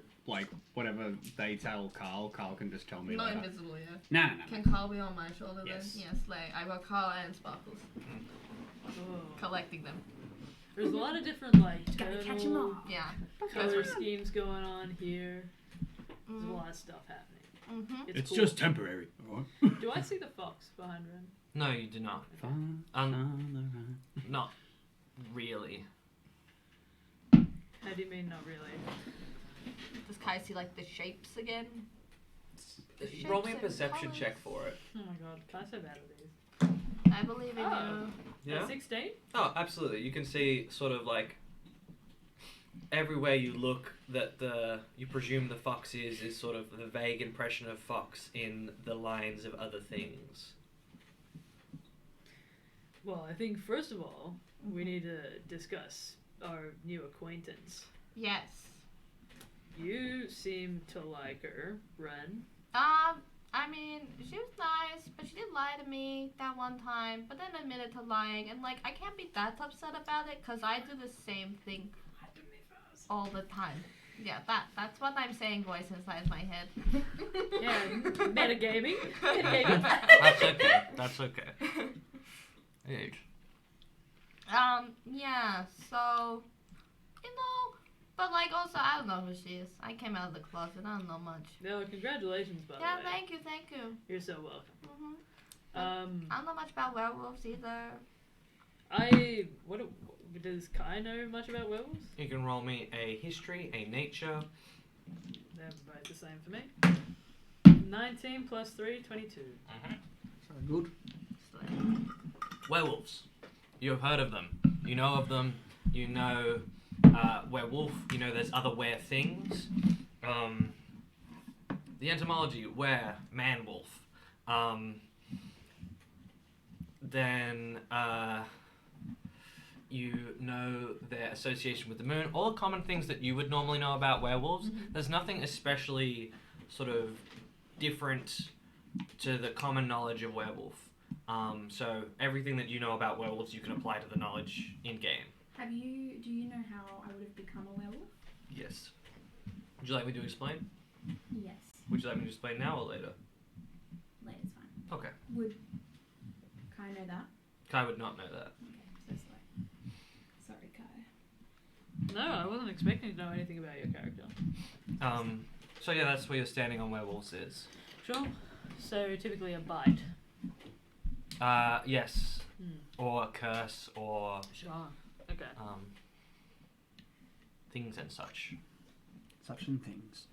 whatever they tell Carl can just tell me Not later. invisible, yeah. No. Can Carl be on my shoulder Yes. then? Yes, I got Carl and Sparkles. Oh. Collecting them. There's a lot of different, Gotta catch 'em all. Yeah. color schemes going on here. There's a Mm-hmm. lot of stuff happening. Mm-hmm. It's cool. just temporary. Do I see the fox behind Ren? No, you do not. Far Um, on the run. not really. How do you mean not really? Does Kai see like the shapes again? The Roll me a shapes and perception colours. check for it. Oh my god, can I so bad at these? I believe in Oh. you. Yeah? 16? Oh, absolutely. You can see sort of like everywhere you look that you presume the fox is sort of the vague impression of fox in the lines of other things. Well, I think first of all, we need to discuss our new acquaintance. Yes. You seem to like her, Ren. I mean, she was nice, but she did lie to me that one time, but then admitted to lying, and like, I can't be that upset about it, because I do the same thing all the time. Yeah, that's what I'm saying, voice inside my head. Yeah, metagaming. Metagaming. That's okay. That's okay. Age. Yeah, so, you know, but like, also, I don't know who she is. I came out of the closet, I don't know much. No, congratulations, by Yeah, the way. thank you. You're so welcome. I don't know much about werewolves either. Does Kai know much about werewolves? You can roll me a history, a nature. They're both the same for me. 19 plus 3, 22. Good. Werewolves. You have heard of them. You know of them. You know werewolf. You know there's other were things. The etymology, were, man-wolf. Then you know their association with the moon. All the common things that you would normally know about werewolves. Mm-hmm. There's nothing especially sort of different to the common knowledge of werewolf. So everything that you know about werewolves you can apply to the knowledge in game. Do you know how I would have become a werewolf? Yes. Would you like me to explain? Yes. Would you like me to explain now or later? Later's fine. Okay. Would Kai know that? Kai would not know that. Okay, so sorry, Kai. No, I wasn't expecting to know anything about your character. So yeah, that's where your standing on werewolves is. Sure. So typically a bite. Yes. Or a curse or Sure. Okay. things and such. Such and things.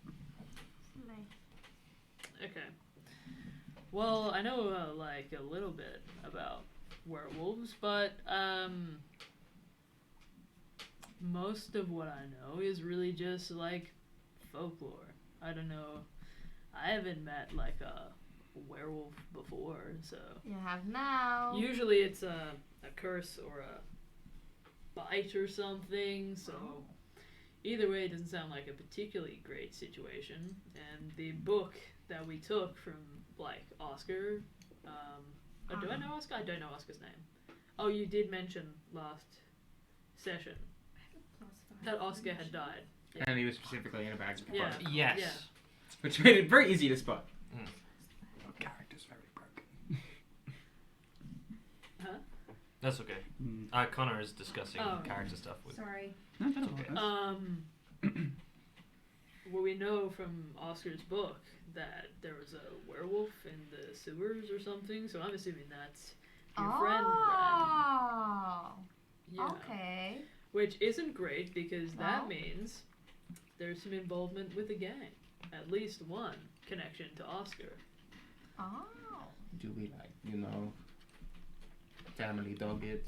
Okay. Well, I know like a little bit about werewolves, but most of what I know is really just like folklore. I don't know. I haven't met like a werewolf before, so You have now. usually it's a curse or a bite or something. So either way, it doesn't sound like a particularly great situation. And the book that we took from like Oscar, do I know Oscar? I don't know Oscar's name. Oh, you did mention last session that Oscar had died. Yeah. And he was specifically in a bag of Yeah. fire, Yes. Yeah. which made it very easy to spot. Your character's very broken. Huh? That's okay. Connor is discussing Oh. character stuff with. Sorry. No, that's okay. Well, we know from Oscar's book that there was a werewolf in the sewers or something, so I'm assuming that's your friend, Oh. Ren. Yeah. Okay. Which isn't great because that Well. means there's some involvement with the gang. At least one connection to Oscar. Oh. Do we family dog it?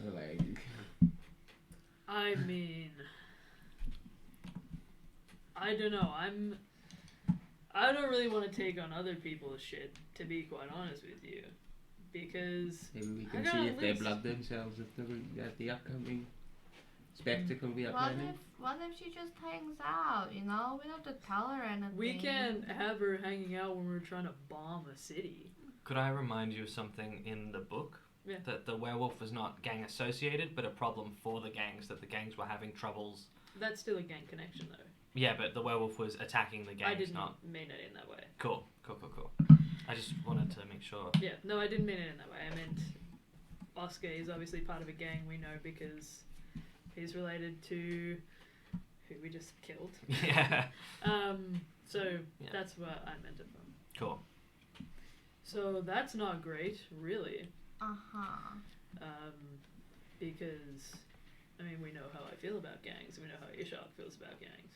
Or I mean, I don't know. I don't really want to take on other people's shit, to be quite honest with you, because maybe we I can got see at if they least- blood themselves at the upcoming spectacle we are What planning. if she just hangs out, you know? We don't have to tell her anything. we can't have her hanging out when we're trying to bomb a city. Could I remind you of something in the book? Yeah. That the werewolf was not gang associated, but a problem for the gangs. That the gangs were having troubles. That's still a gang connection, though. Yeah, but the werewolf was attacking the gangs, I didn't not. mean it in that way. Cool. I just wanted to make sure. Yeah, no, I didn't mean it in that way. I meant Oscar is obviously part of a gang we know because he's related to who we just killed. Yeah. So Yeah. that's what I meant it from. Cool. So that's not great, really. Uh-huh. Because, I mean, we know how I feel about gangs. We know how Ishak feels about gangs.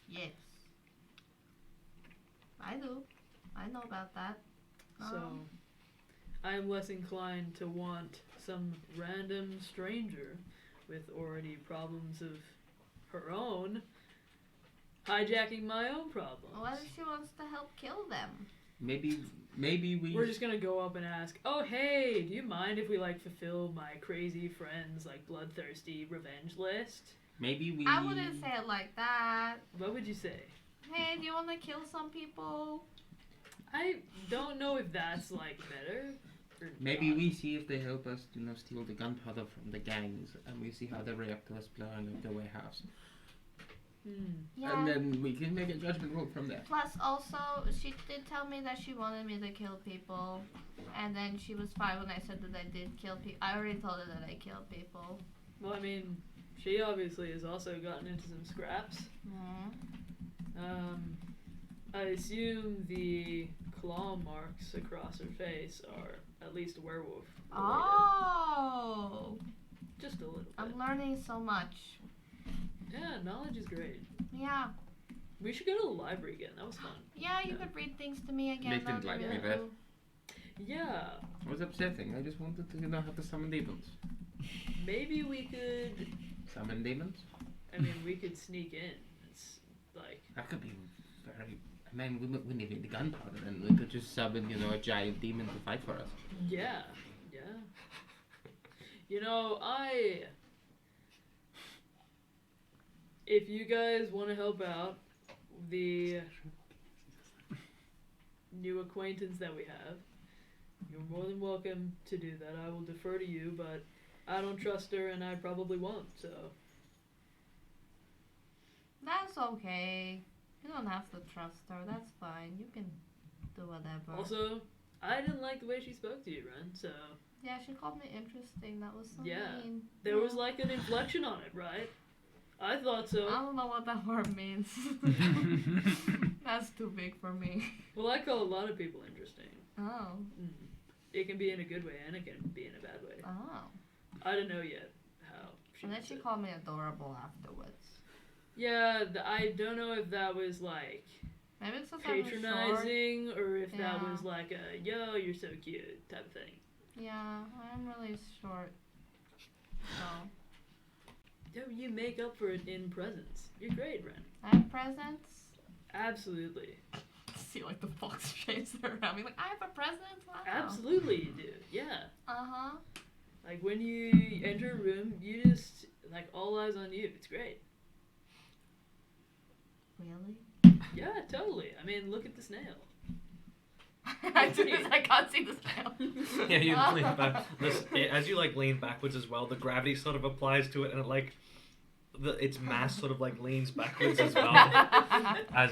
Yes. I do. I know about that. So, I'm less inclined to want some random stranger with already problems of her own hijacking my own problems. What if she wants to help kill them? Maybe we. We're just gonna go up and ask, oh hey, do you mind if we like fulfill my crazy friend's like bloodthirsty revenge list? Maybe we. I wouldn't say it like that. What would you say? Hey, do you want to kill some people? I don't know if that's like better. Or Maybe not. we see if they help us, steal the gunpowder from the gangs, and we see how they react to us blowing up the warehouse. Yeah. And then we can make a judgment call from there. Plus, also, she did tell me that she wanted me to kill people, and then she was fine when I said that I did kill people. I already told her that I killed people. Well, I mean, she obviously has also gotten into some scraps. I assume the claw marks across her face are at least werewolf related. Oh! Just a little bit. I'm learning so much. Yeah, knowledge is great. Yeah. We should go to the library again. That was fun. Yeah, you could read things to me again. They didn't That'd be like really me there. cool. Yeah, It was upsetting. I just wanted to know how to summon demons. maybe we could. Summon demons? I mean, we could sneak in. It's like That could be very. I mean, we need the gunpowder, and we could just summon, a giant demon to fight for us. yeah. If you guys want to help out the new acquaintance that we have, you're more than welcome to do that. I will defer to you, but I don't trust her and I probably won't, so. That's okay. You don't have to trust her. That's fine. You can do whatever. Also, I didn't like the way she spoke to you, Ren, so. Yeah, she called me interesting. That was so Yeah. mean. There was like an inflection on it, right? I thought so. I don't know what that word means. That's too big for me. Well, I call a lot of people interesting. Oh. It can be in a good way and it can be in a bad way. Oh. I don't know yet how she And then meant she it. called me adorable afterwards. Yeah, I don't know if that was like Maybe it's because I'm short. patronizing or if that Yeah. was like a yo, you're so cute type of thing. Yeah, I'm really short. So. Yo, you make up for it in presents. You're great, Ren. I have presents. Absolutely. See, like the fox shapes around me. Like, I have a present? Wow. Absolutely you do. Yeah. Uh-huh. Like when you enter a room, you just like all eyes on you. It's great. Really? Yeah, totally. I mean, look at the snail. I can't see the snail. Yeah, you lean back. As you like lean backwards as well, the gravity sort of applies to it, and it like its mass sort of like leans backwards as well. As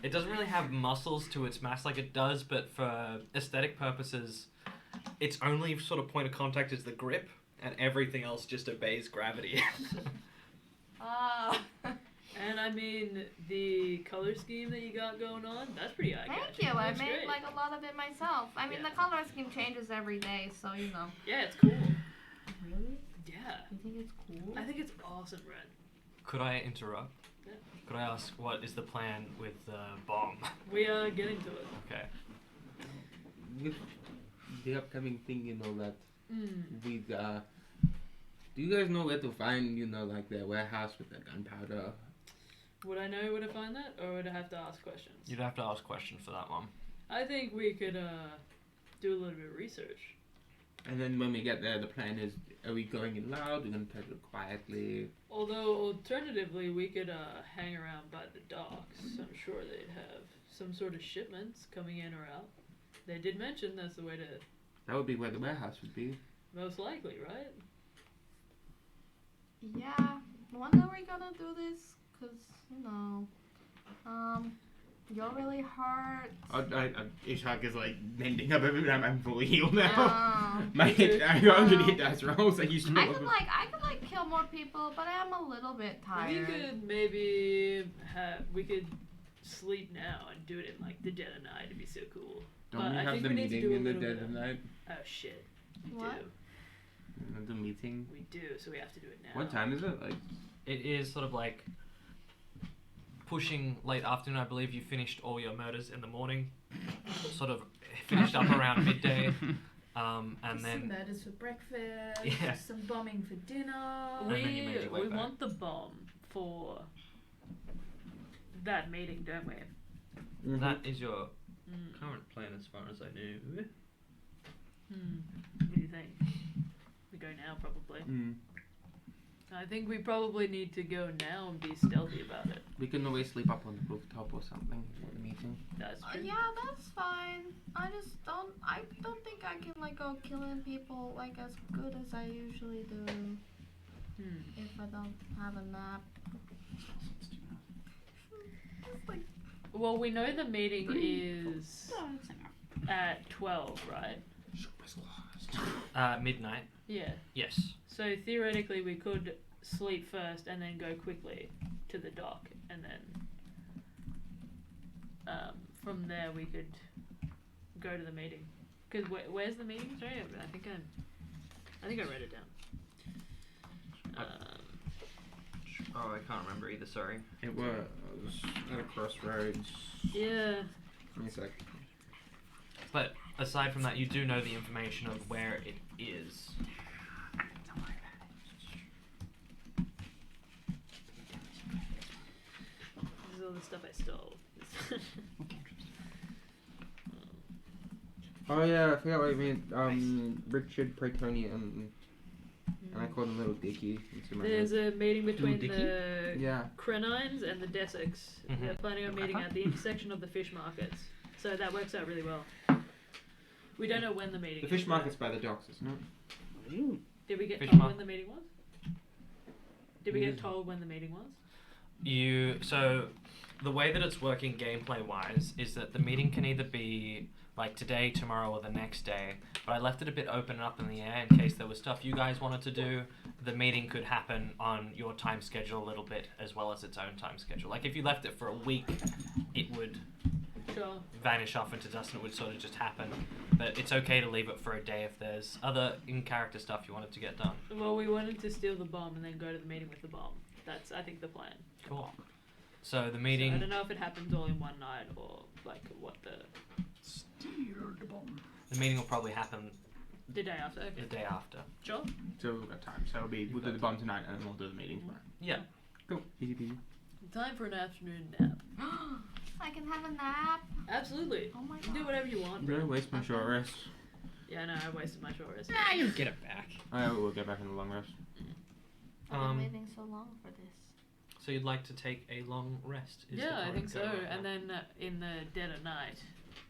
it doesn't really have muscles to its mass like it does, but for aesthetic purposes, its only sort of point of contact is the grip, and everything else just obeys gravity. And I mean, the color scheme that you got going on, that's pretty eye-catching. Thank you. I Looks made great. like a lot of it myself. I mean, Yeah. the color scheme changes every day, so you know. Yeah, it's cool. Really? Yeah. You think it's cool? I think it's awesome, Ren. Could I interrupt? Yeah. Could I ask what is the plan with the bomb? We are getting to it. Okay. With the upcoming thing, that we do you guys know where to find, like the warehouse with the gunpowder? Would I know where to find that, or would I have to ask questions? You'd have to ask questions for that one. I think we could do a little bit of research. And then when we get there, the plan is, are we going in loud? We're going to take it quietly. Although, alternatively, we could hang around by the docks. I'm sure they'd have some sort of shipments coming in or out. They did mention that's the way to, That would be where the warehouse would be. most likely, right? Yeah. When are we gonna do this? Cause you're really hurt. Ishak is like bending up every time. I'm fully healed now. Um, My hit, I only hit dice rolls. I used to I could kill more people, but I am a little bit We tired. could maybe we could sleep now and do it in like the dead of night. It'd be so cool. Don't But we I have think the we need to meeting do a in the little dead bit of of- night? Oh shit. We What? do. The meeting. We do, so we have to do it now. What time is it? Like. It is sort of like pushing late afternoon. I believe you finished all your murders in the morning. Sort of finished up around midday. And Some then murders for breakfast. Yeah. Some bombing for dinner. And then you made your way We back. want the bomb for that meeting, don't we? Mhm. that is your Mm. current plan as far as I know. What do you think? We go now, probably. Mm. I think we probably need to go now and be stealthy about it. We can always sleep up on the rooftop or something for the meeting. That's true. Yeah, that's fine. I don't think I can like go killing people like as good as I usually do if I don't have a nap. It's like, Well, we know the meeting is Oh, that's enough. at 12, right? Midnight. Yeah. Yes. So theoretically, we could sleep first and then go quickly to the dock, and then from there we could go to the meeting. Cause where's the meeting? Sorry, I think I read it down. Oh, I can't remember either. Sorry. It was at a crossroads. Yeah. Give me a sec. But aside from that, you do know the information of where it is. This is all the stuff I stole. Oh yeah, I forgot what I mean. Richard Pratonian, and I called him Little Dicky. There's a meeting between Dicky? the Yeah. Crenines and the Desics. Mhm. They're planning on meeting at the intersection of the fish markets. So that works out really well. We don't know when the meeting The is. fish though. market's by the docks, isn't it? Did we get Fish told mar- when the meeting was? Did we get told when the meeting was? So the way that it's working gameplay wise is that the meeting can either be like today, tomorrow, or the next day. But I left it a bit open up in the air in case there was stuff you guys wanted to do. The meeting could happen on your time schedule a little bit as well as its own time schedule. Like if you left it for a week, it would Sure. vanish off into dust and it would sort of just happen. But it's okay to leave it for a day if there's other in-character stuff you wanted to get done. Well, we wanted to steal the bomb and then go to the meeting with the bomb. That's, I think, the plan. Cool. So the So I meeting, don't know if it happens all in one night or like what the will probably happen day after. Okay. the day after. Sure. So we've got time. So we'll do the bomb tonight and then we'll do the meeting tomorrow. Yeah. Cool. Easy peasy. Time for an afternoon nap. I can have a nap. Absolutely. Oh my You can god. do whatever you want. Really waste my short rest. Yeah, I know. I wasted my short rest. Ah, you'll get it back. I will get back in the long rest. I've Um, been waiting so long for this. So you'd like to take a long rest? Is the Yeah, I current think so. go right And now. then in the dead of night,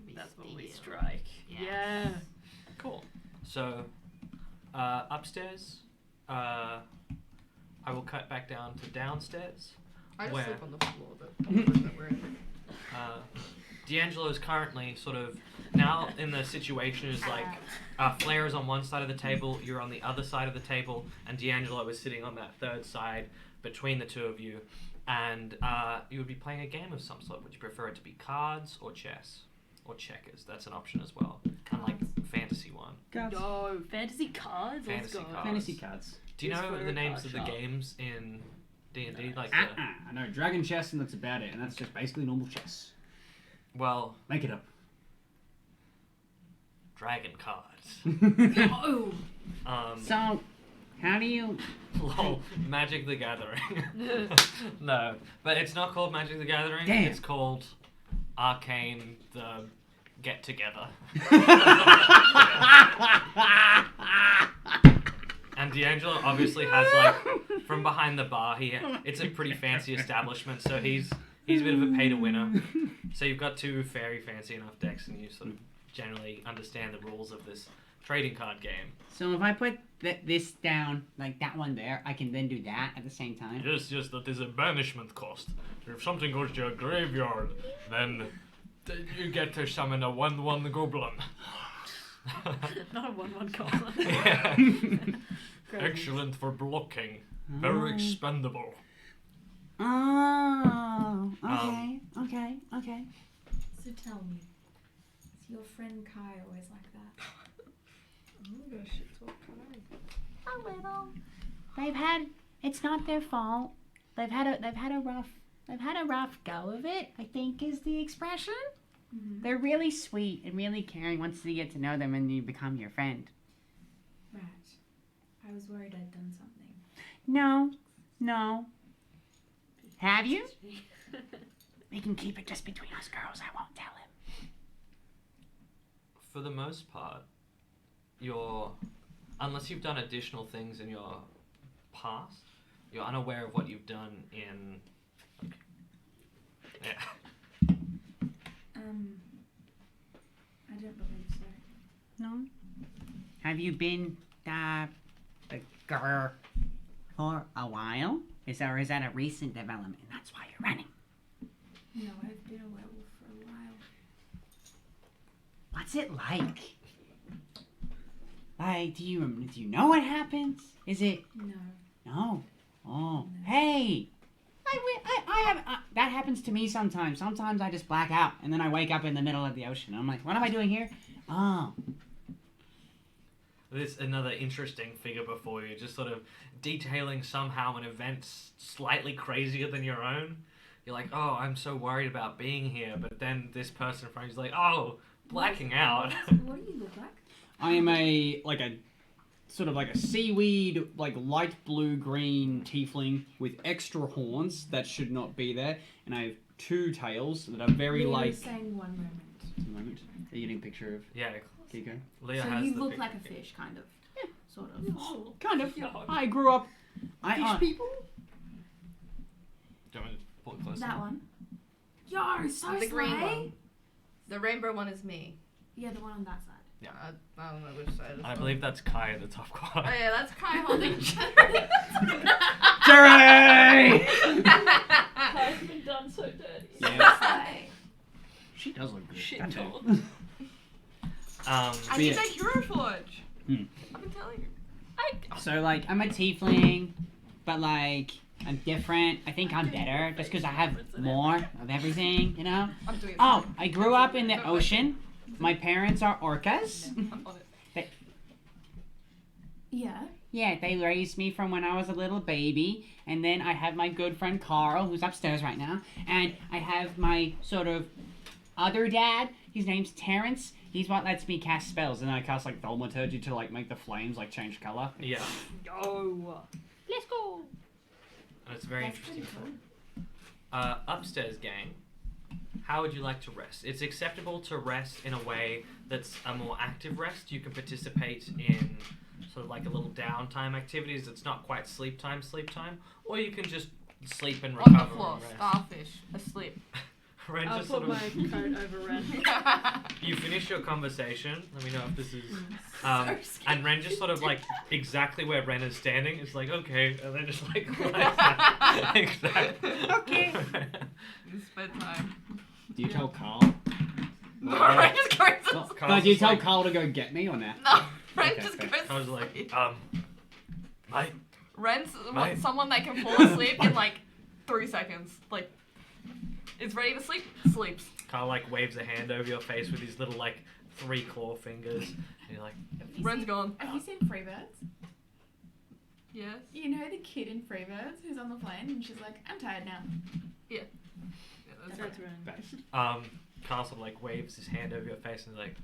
We that's when we steal. strike. Yes. Yeah. Cool. So upstairs, I will cut back down to downstairs. I just Where? sleep on the floor, the room that we're in. D'Angelo is currently sort of now in the situation is like Flair is on one side of the table, you're on the other side of the table, and D'Angelo is sitting on that third side between the two of you, and you would be playing a game of some sort. Would you prefer it to be cards or chess or checkers? That's an option as well, and like fantasy one. Cards. Yo, fantasy cards. Fantasy Let's go. cards. Fantasy cards. Do you Just know for the a names card of the shop. games in D&D? Like I know Dragon Chess, and that's about it. And that's just basically normal chess. well, Make it up. dragon cards. Oh. So, how do you? Lol, Magic the Gathering. No, but it's not called Magic the Gathering. Damn. It's called Arcane the Get Together. And D'Angelo obviously has like from behind the bar. It's a pretty fancy establishment, so he's a bit of a pay to winner. So you've got two very fancy enough decks, and you sort of generally understand the rules of this trading card game. So if I put this down, like that one there, I can then do that at the same time. Yes, that is a banishment cost. If something goes to your graveyard, then you get to summon a 1/1 goblin. Not a 1/1 goblin. Yeah. Crazy. Excellent for blocking. Very expendable. Oh, okay. So tell me, is your friend Kai always like that? Oh gosh, it's all kind A little. It's not their fault. They've had a rough go of it, I think is the expression. Mm-hmm. They're really sweet and really caring once you get to know them and you become your friend. Right. I was worried I'd done something. No. Have you? We can keep it just between us girls. I won't tell him. For the most part, unless you've done additional things in your past, you're unaware of what you've done in. Yeah. I don't believe so. No. Have you been a girl for a while? Is that a recent development? And that's why you're running. No, I've been a werewolf for a while. What's it like? Like, do you know what happens? Is it? No. No. Oh, hey. I have that happens to me sometimes. Sometimes I just black out and then I wake up in the middle of the ocean. I'm like, what am I doing here? Oh. There's another interesting figure before you, just sort of detailing somehow an event slightly crazier than your own. You're like, oh, I'm so worried about being here, but then this person in front of you's like, oh, blacking out. What do you look like? I am a sort of like a seaweed, like light blue green tiefling with extra horns that should not be there, and I have two tails that are very Leah like. was saying one moment. Just a moment. Are you getting a picture of Yeah, Kiko? Leah So has you the look pic- like a fish, kind of. Yeah. Sort of. Kind of. Yeah. I grew up. Fish people? Do you want me to pull it closer? That one. Yo, so The green slay. one. The rainbow one is me. Yeah, the one on that side. Yeah. I don't know which side. I believe that's Kai at the top Oh corner. yeah, that's Kai holding Jerry! Kai's been done so dirty. Yeah. Slay. She does look good. Shit That too. dog. I need that hero forge. Hmm. I've been telling you. So like I'm a tiefling, but like I'm different. I think I'm better just because I have more of everything, you know? I'm doing it. Oh, I grew up in the ocean. My parents are orcas. I'm on it. Yeah. Yeah, they raised me from when I was a little baby. And then I have my good friend Carl, who's upstairs right now. And I have my sort of other dad. His name's Terrence. He's what lets me cast spells. And I cast like thaumaturgy to like make the flames like change color. Yeah, Go. Let's go. and it's very That's interesting. pretty cool. Upstairs gang, how would you like to rest? It's acceptable to rest in a way that's a more active rest. You can participate in sort of like a little downtime activities. It's not quite sleep time, or you can just sleep and On the recover floor, and rest. starfish, asleep. Ren I'll just put sort my of, coat over Ren. you finish your conversation. Let me know if this is. So And scared. Ren just sort of like exactly where Ren is standing is like okay, and then just like lies down. Exactly. Okay. It's bedtime. Do you tell Carl? No, Ren just goes to No, sleep. Carl's do you just tell like- Carl to go get me or not? No, Ren Okay, just fair. goes I was to like, sleep. mate, Ren's Mate. someone that can fall asleep in like 3 seconds. Like, is ready to sleep, sleeps. Carl like waves a hand over your face with his little like 3 claw fingers. And you're like, Ren's gone. Have you seen Freebirds? Yes. You know the kid in Freebirds who's on the plane and she's like, I'm tired now. Yeah, that's That's right. Ren. Carl sort of like waves his hand over your face and is like,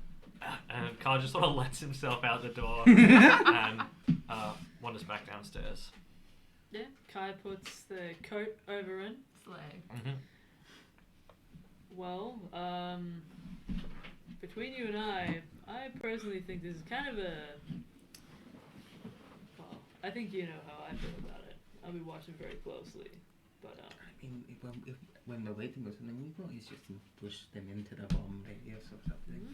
and Carl just sort of lets himself out the door and wanders back downstairs. Yeah, Kai puts the coat over Ren. Slay. Mm-hmm. Well, between you and I personally think this is kind of a. Well, I think you know how I feel about it. I'll be watching very closely, but I mean, when we're waiting for something, we can always just push them into the bomb radius or something.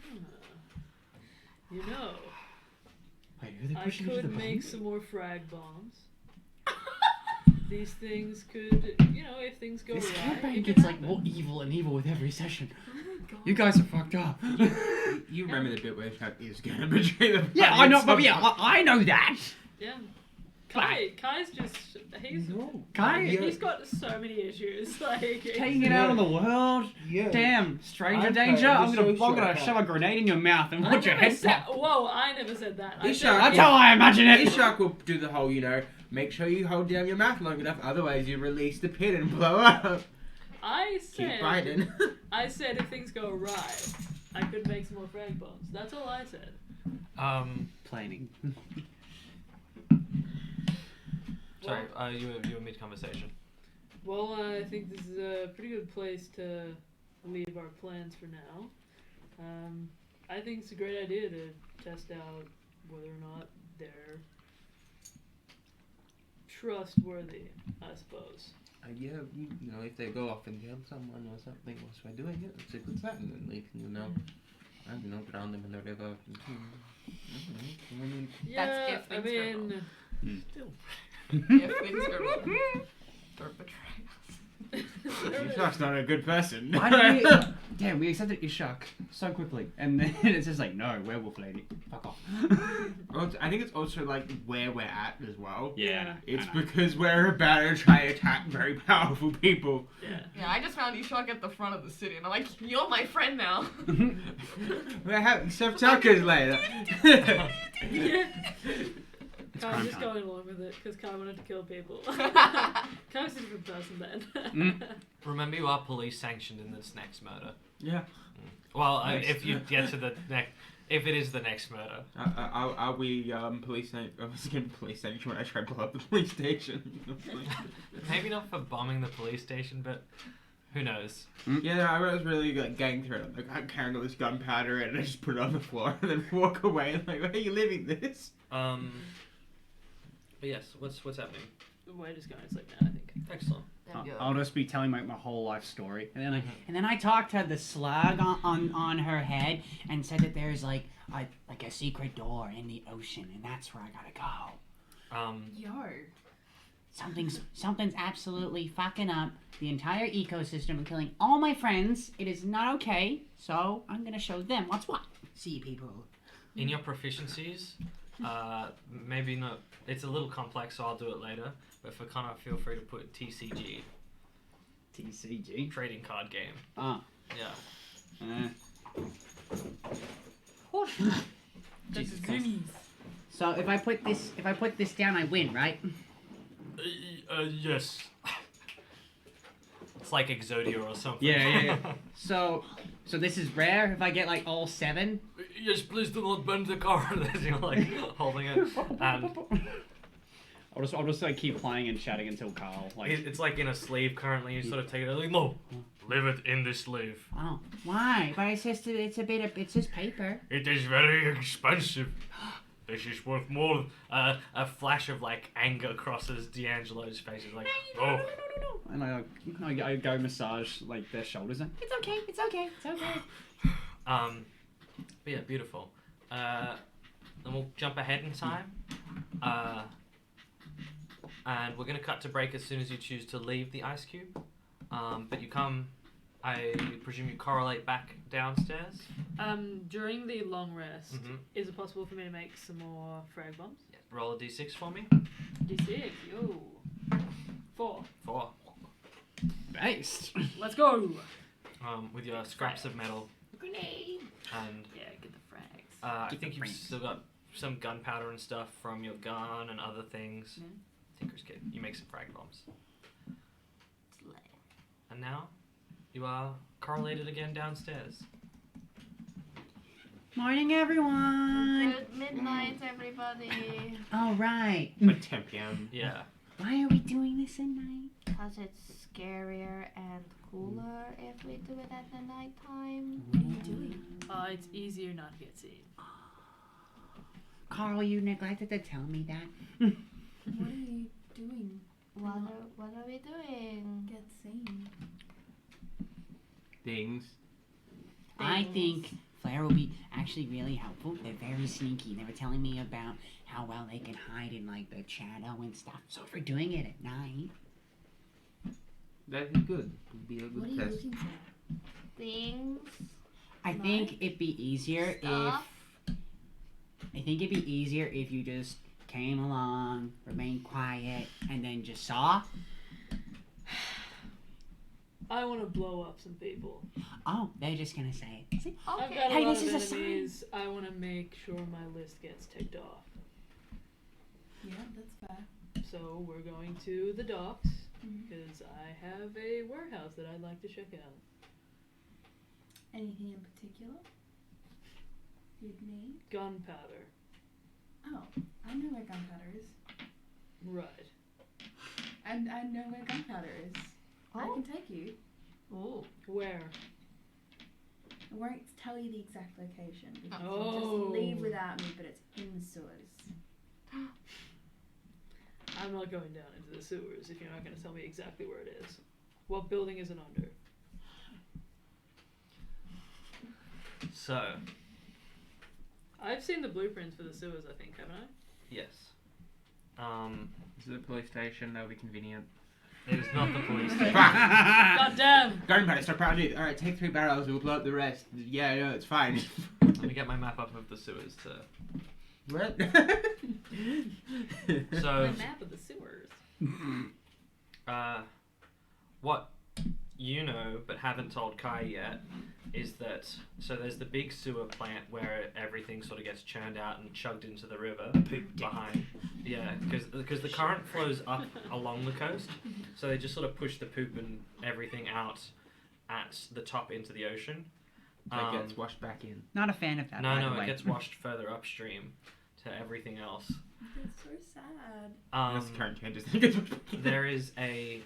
you know, Wait, who are they I pushing into the could make bomb? some more frag bombs. These things could, you know, if things go This right, campaign it gets can like happen. more evil and evil with every session. Oh my god. You guys are fucked up. You remember the bit where Chuck is gonna betray the Yeah, I know, but yeah, I know that. Yeah. Kai's just he's Kai, got so many issues. Like taking it out on the world. Yeah. Damn, stranger I'm danger. Kai, I'm you're gonna so shove a grenade in your mouth and watch your head pop. Whoa, I never said that. I Ishak, said, That's how I imagine it. Ishak will do the whole, make sure you hold down your mouth long enough, otherwise you release the pin and blow up. Keep biting. I said if things go awry, I could make some more frag bombs. That's all I said. Planning. Sorry, you were mid-conversation. Well, I think this is a pretty good place to leave our plans for now. I think it's a great idea to test out whether or not they're trustworthy, I suppose. Yeah, if they go off and kill someone or something whilst we're doing it, it's a good sign. And we can, I don't know, drown them in the river. Yeah, That's if I things go mean, If things go wrong. Or betray us. Ishak's not a good person. Damn, we accepted Ishak so quickly, and then it's just like, no, werewolf lady, fuck off. I think it's also like where we're at as well. Yeah. It's because we're about to try to attack very powerful people. Yeah, I just found Ishak at the front of the city, and I'm like, you're my friend now. We're having some tacos later. yeah. It's Kai crime was just time. going along with it because Kai wanted to kill people. Kai was a different person then. Remember, you are police sanctioned in this next murder. Yeah. Well, Nice. if you get to the next, if it is the next murder. Are we police? I was getting police station when I tried to blow up the police station. Maybe not for bombing the police station, but who knows? Yeah, I was really like getting through it. Like I'm carrying all this gunpowder and I just put it on the floor and then walk away and like, where are you leaving this? But yes, what's happening? We're just going to sleep now, I think. Excellent. I'll just be telling my whole life story, and then I talked to the slug on her head and said that there's like a secret door in the ocean, and that's where I gotta go. Yo. Something's absolutely fucking up the entire ecosystem and killing all my friends. It is not okay, so I'm gonna show them what's what. See people. In your proficiencies, maybe not. It's a little complex, so I'll do it later. But for Connor, feel free to put TCG, TCG. trading card game. Ah. Yeah. Jesus Christ. So if I put this down, I win, right? Yes. It's like Exodia or something. Yeah. So this is rare. If I get like all 7. Yes, please do not burn the car. You're like holding it, and I'll just like keep playing and chatting until Carl like. it's like in a sleeve currently. You sort of take it. Like, no, leave it in the sleeve. Oh, why? But it's just paper. It is very expensive. This is worth more. A flash of like anger crosses D'Angelo's face. He's like, oh. And I go massage like their shoulders. And, It's okay. But yeah, beautiful. Then we'll jump ahead in time. And we're gonna cut to break as soon as you choose to leave the ice cube. But you come, I presume you correlate back downstairs. During the long rest, Mhm. is it possible for me to make some more frag bombs? Yeah, roll a d6 for me. D6, yo. 4. 4. based. Let's go! With your scraps of metal. Grenade! And Yeah, get the frags. I think you've still got some gunpowder and stuff from your gun and other things. Yeah. Tinker's Kid. You make some frag bombs. And now, you are correlated again downstairs. Morning, everyone. Good midnight, everybody. All right. But 10 p.m. Yeah. Why are we doing this at night? Because it's scarier and cooler if we do it at the nighttime. What are you doing? It's easier not to get seen. Carl, you neglected to tell me that. What are you doing? What are we doing? Get seen. Things. I think Flare will be actually really helpful. They're very sneaky. They were telling me about how well they can hide in like the shadow and stuff. So if we're doing it at night, That'd be good. Would be a What are good you test. looking for? Things. I think it'd be easier Stuff. if you just came along, remained quiet, and then just saw? I want to blow up some people. Oh, they're just gonna say it. See? Okay. I've got a Hey, lot this of is a sign. enemies. I want to make sure my list gets ticked off. Yeah, that's fair. So we're going to the docks Mhm. because I have a warehouse that I'd like to check out. Anything in particular you'd need? Gunpowder. Oh, I know where gunpowder is. Right. And I know where gunpowder is. I Oh. can take you. Ooh. Where? I won't tell you the exact location because Oh. you'll just leave without me, but it's in the sewers. I'm not going down into the sewers if you're not going to tell me exactly where it is. What building is it under? So, I've seen the blueprints for the sewers, I think, haven't I? yes. Is it a police station? That would be convenient. It is not the police station. God damn! Gunpowder, stop project. Alright, take 3 barrels, we'll blow up the rest. Yeah, no, it's fine. Let me get my map up of the sewers to. What? So, My map of the sewers. what you know but haven't told Kai yet is that so there's the big sewer plant where everything sort of gets churned out and chugged into the river behind. Yeah, because the current flows up along the coast, so they just sort of push the poop and everything out at the top into the ocean. That gets washed back in. Not a fan of that. No, by no, the it way. gets washed further upstream to everything else. That's so sad. That's the current changes. It gets washed back in. There is a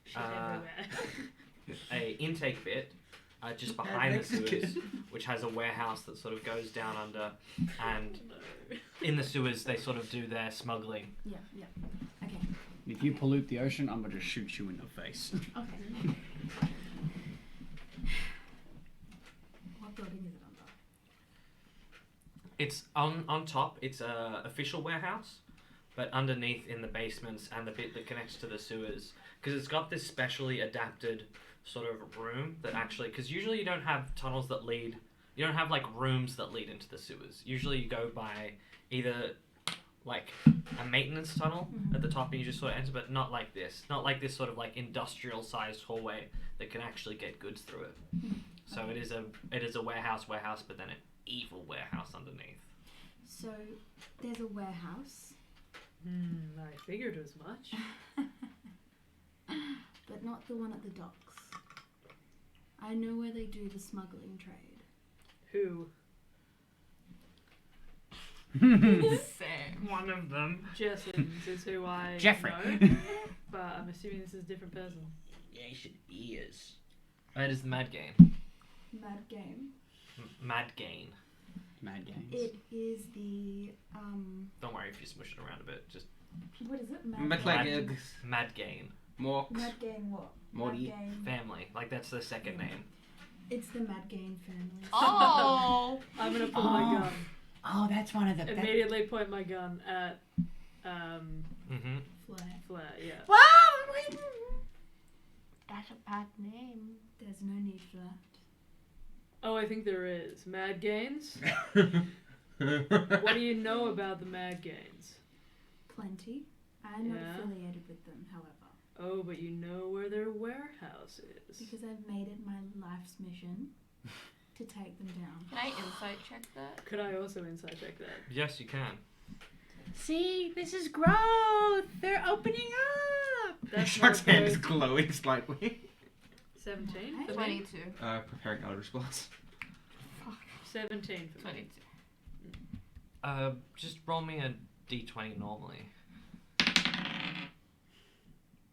Shit everywhere. intake bit just behind the sewers, which has a warehouse that sort of goes down under, and No. in the sewers they sort of do their smuggling. Yeah, yeah. Okay. If you pollute the ocean, I'm gonna shoot you in the face. Okay. What building is it under? It's on top. It's a official warehouse, but underneath in the basements and the bit that connects to the sewers, because it's got this specially adapted sort of room that actually, because usually you don't have tunnels that lead, you don't have like rooms that lead into the sewers. Usually you go by either like a maintenance tunnel at the top and you just sort of enter, but not like this. Not like this sort of like industrial sized hallway that can actually get goods through it. So it is a warehouse, but then an evil warehouse underneath. So there's a warehouse, I figured as much. but not the one at the docks. I know where they do the smuggling trade. Who? Same. One of them. Jessens is who I Jeffrey. know, but I'm assuming this is a different person. Yes, it is. It is the Mad Game. Mad Game. Mad Gain. Mad games. It is the Don't worry if you smush it around a bit. Just what is it? But like eggs, Mad Gain. morks, Mad Game what? Morty. Mad Game. Family. Like that's the second name. It's the Mad Game family. Oh. I'm gonna pull my gun. Oh, that's one of the. Immediately point my gun at Mm-hmm. Flair. Flair. Yeah. That's a bad name. There's no need for that. Oh, I think there is. Mad Gains? What do you know about the Mad Gains? Plenty. I'm not Yeah. affiliated with them, however, Oh, but you know where their warehouse is. because I've made it my life's mission to take them down. Can I insight check that? Could I also insight check that? Yes, you can. See, this is growth. They're opening up. That's Shark's not hand is good. glowing slightly. 17 for me? 22. Preparing Elder Scrolls. 17 for me. 22. Just roll me a d20 normally.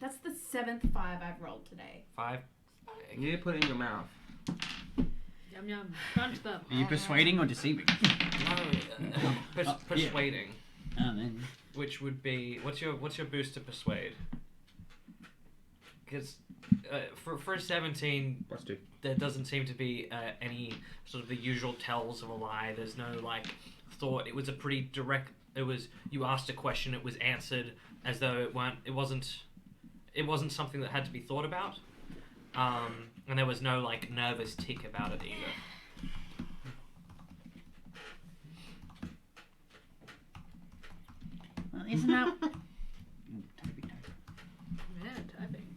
That's the 7th 5 I've rolled today. 5. You need to put it in your mouth. Yum yum. Crunch them. Are you persuading or deceiving? No, persuading. Oh, then. Which would be what's your boost to persuade? Because for a 17, What's 2? there doesn't seem to be any sort of the usual tells of a lie. There's no like thought. It was a pretty direct. It was you asked a question, it was answered as though it wasn't something that had to be thought about. And there was no like nervous tick about it either. isn't that... Ooh, typing. Man, typing.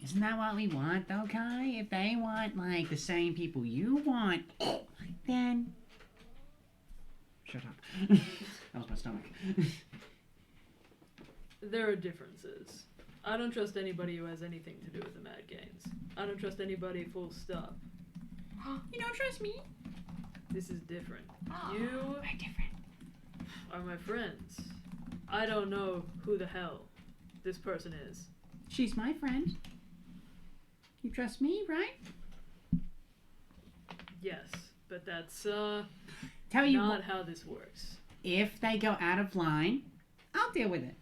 Isn't that what we want, though, Kai? If they want, like, the same people you want, then... Shut up. That was my stomach. There are differences. I don't trust anybody who has anything to do with the Mad Gains. I don't trust anybody full stop. You don't trust me? This is different. Oh. You We're different. are my friends. I don't know who the hell this person is. She's my friend. You trust me, right? Yes, but that's Tell you not what, how this works. if they go out of line, I'll deal with it.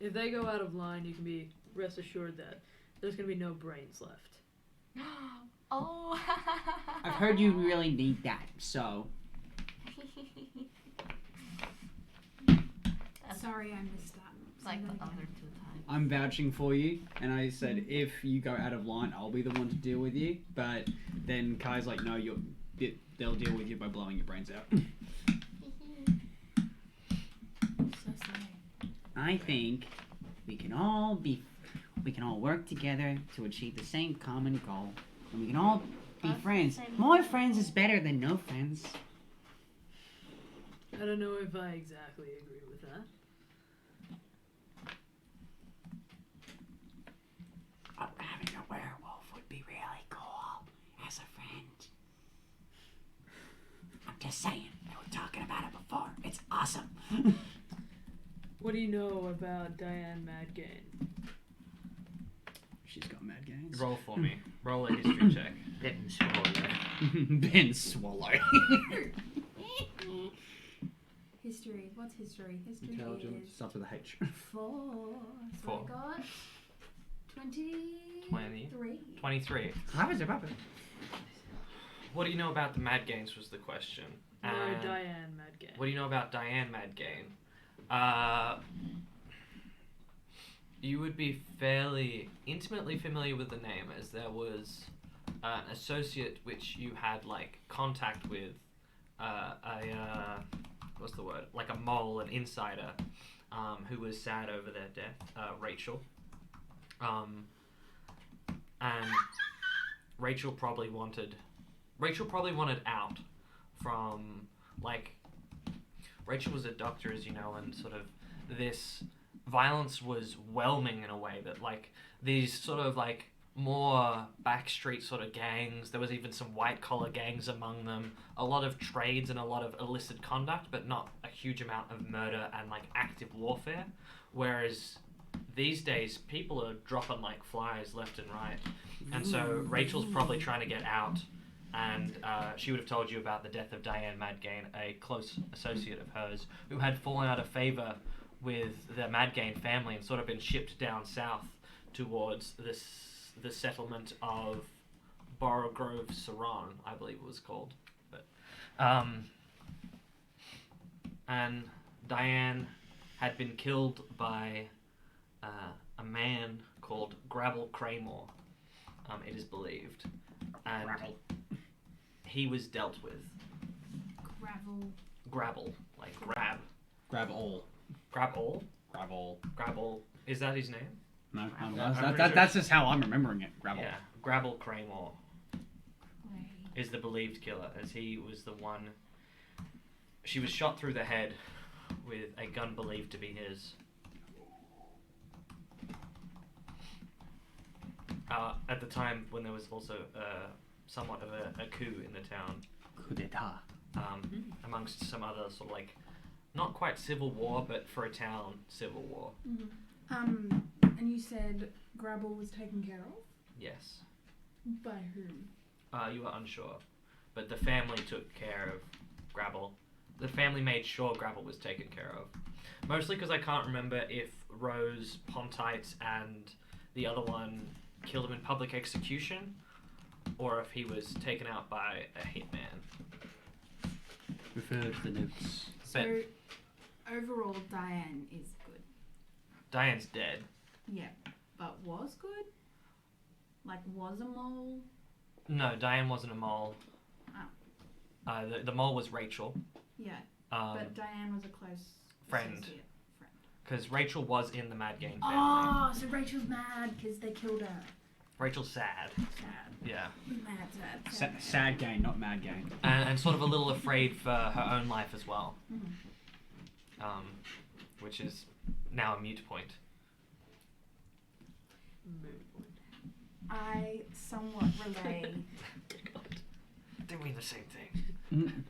If they go out of line, you can be rest assured that there's gonna be no brains left. Oh. I've heard you really need that, so... Sorry, I missed that. It's like Say the that other again. 2 times. I'm vouching for you, and I said if you go out of line, I'll be the one to deal with you. But then Kai's like, no, they'll deal with you by blowing your brains out. So sorry. I think we can all work together to achieve the same common goal. And we can all be That's the friends. same More goal. friends is better than no friends. I don't know if I exactly agree with that. Having a werewolf would be really cool as a friend. I'm just saying. We were talking about it before. It's awesome. What do you know about Diane Madgain? She's got mad gains. Roll for me. Roll a history check. Ben Swallow. History. What's history? History Intelligence. is Starts with a H. 4. So Four. I got 23. 23. What do you know about the Mad Gains was the question. No, And Diane Madgain. what do you know about Diane Madgain? You would be fairly intimately familiar with the name, as there was an associate which you had like contact with, what's the word? Like a mole, an insider, who was sad over their death, Rachel. And Rachel probably wanted out from, like, Rachel was a doctor, as you know, and sort of this violence was whelming in a way that, like, these sort of, like, more backstreet sort of gangs, there was even some white-collar gangs among them, a lot of trades and a lot of illicit conduct, but not a huge amount of murder and, like, active warfare, whereas these days, people are dropping like flies left and right. And so Rachel's probably trying to get out, and she would have told you about the death of Diane Madgain, a close associate of hers, who had fallen out of favour with the Madgain family and sort of been shipped down south towards the settlement of Borough Saron, I believe it was called. But and Diane had been killed by a man called Grabble Craymore, it is believed, and he was dealt with. Grabble, like grab. Grab all. Grab all? Grab all. Grabble. Is that his name? No, I'm that's just how I'm remembering it. Grab all. Yeah, Grabble Craymore is the believed killer, as he was the one. She was shot through the head with a gun believed to be his. At the time when there was also somewhat of a coup in the town, Coup d'etat. amongst some other sort of like, not quite civil war, but for a town, civil war. And you said Grabble was taken care of? Yes. By whom? You were unsure, but the family took care of Grabble. The family made sure Grabble was taken care of. Mostly because I can't remember if Rose, Pontites, and the other one killed him in public execution, or if he was taken out by a hitman. Refer to the notes. But So, overall, Diane is good. Diane's dead. Yeah, but was good? Like, was a mole? No, Diane wasn't a mole. Oh. The mole was Rachel. Yeah, Um, but Diane was a close friend. associate. because Rachel was in the Mad Gang family. Oh, so Rachel's mad because they killed her. Rachel's sad. Sad. Yeah. Sad. Sad gang, not mad gang. And sort of a little afraid for her own life as well. Which is now a mute point. I somewhat relay. Didn't mean the same thing.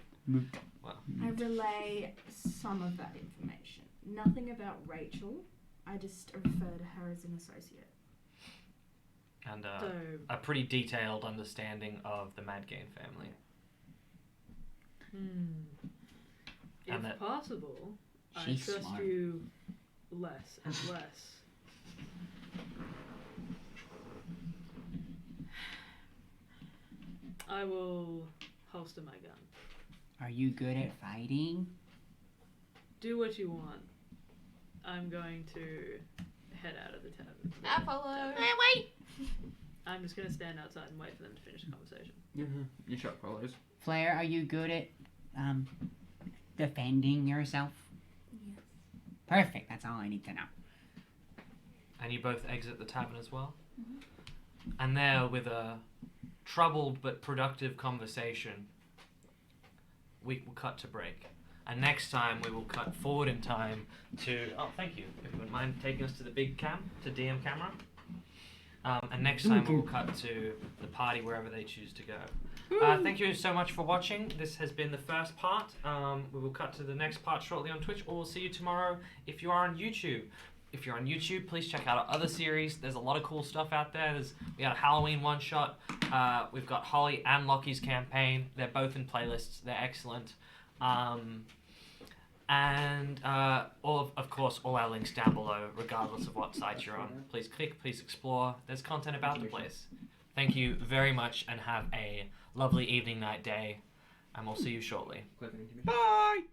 I relay some of that information. Nothing about Rachel. I just refer to her as an associate. And So, a pretty detailed understanding of the Mad Gang family. if And that- possible, I She's trust smart. you less and less. I will holster my gun. Are you good at fighting? Do what you want. I'm going to head out of the tavern. I follow. Hey, wait! I'm just gonna stand outside and wait for them to finish the conversation. You shot callers. Flair, are you good at defending yourself? Yes. Perfect. That's all I need to know. And you both exit the tavern as well. And there, with a troubled but productive conversation, we will cut to break. And next time we will cut forward in time to... Oh, thank you. If you wouldn't mind taking us to the big cam, to DM camera. And next time we will cut to the party wherever they choose to go. Thank you so much for watching. This has been the first part. We will cut to the next part shortly on Twitch, or we'll see you tomorrow if you are on YouTube. If you're on YouTube, please check out our other series. There's a lot of cool stuff out there. We got a Halloween one-shot. We've got Holly and Lockie's campaign. They're both in playlists. They're excellent. And of course, all our links down below, regardless of what site you're on. Please click, please explore. There's content about the place. Thank you very much, and have a lovely evening, night, day. And we'll see you shortly. Bye!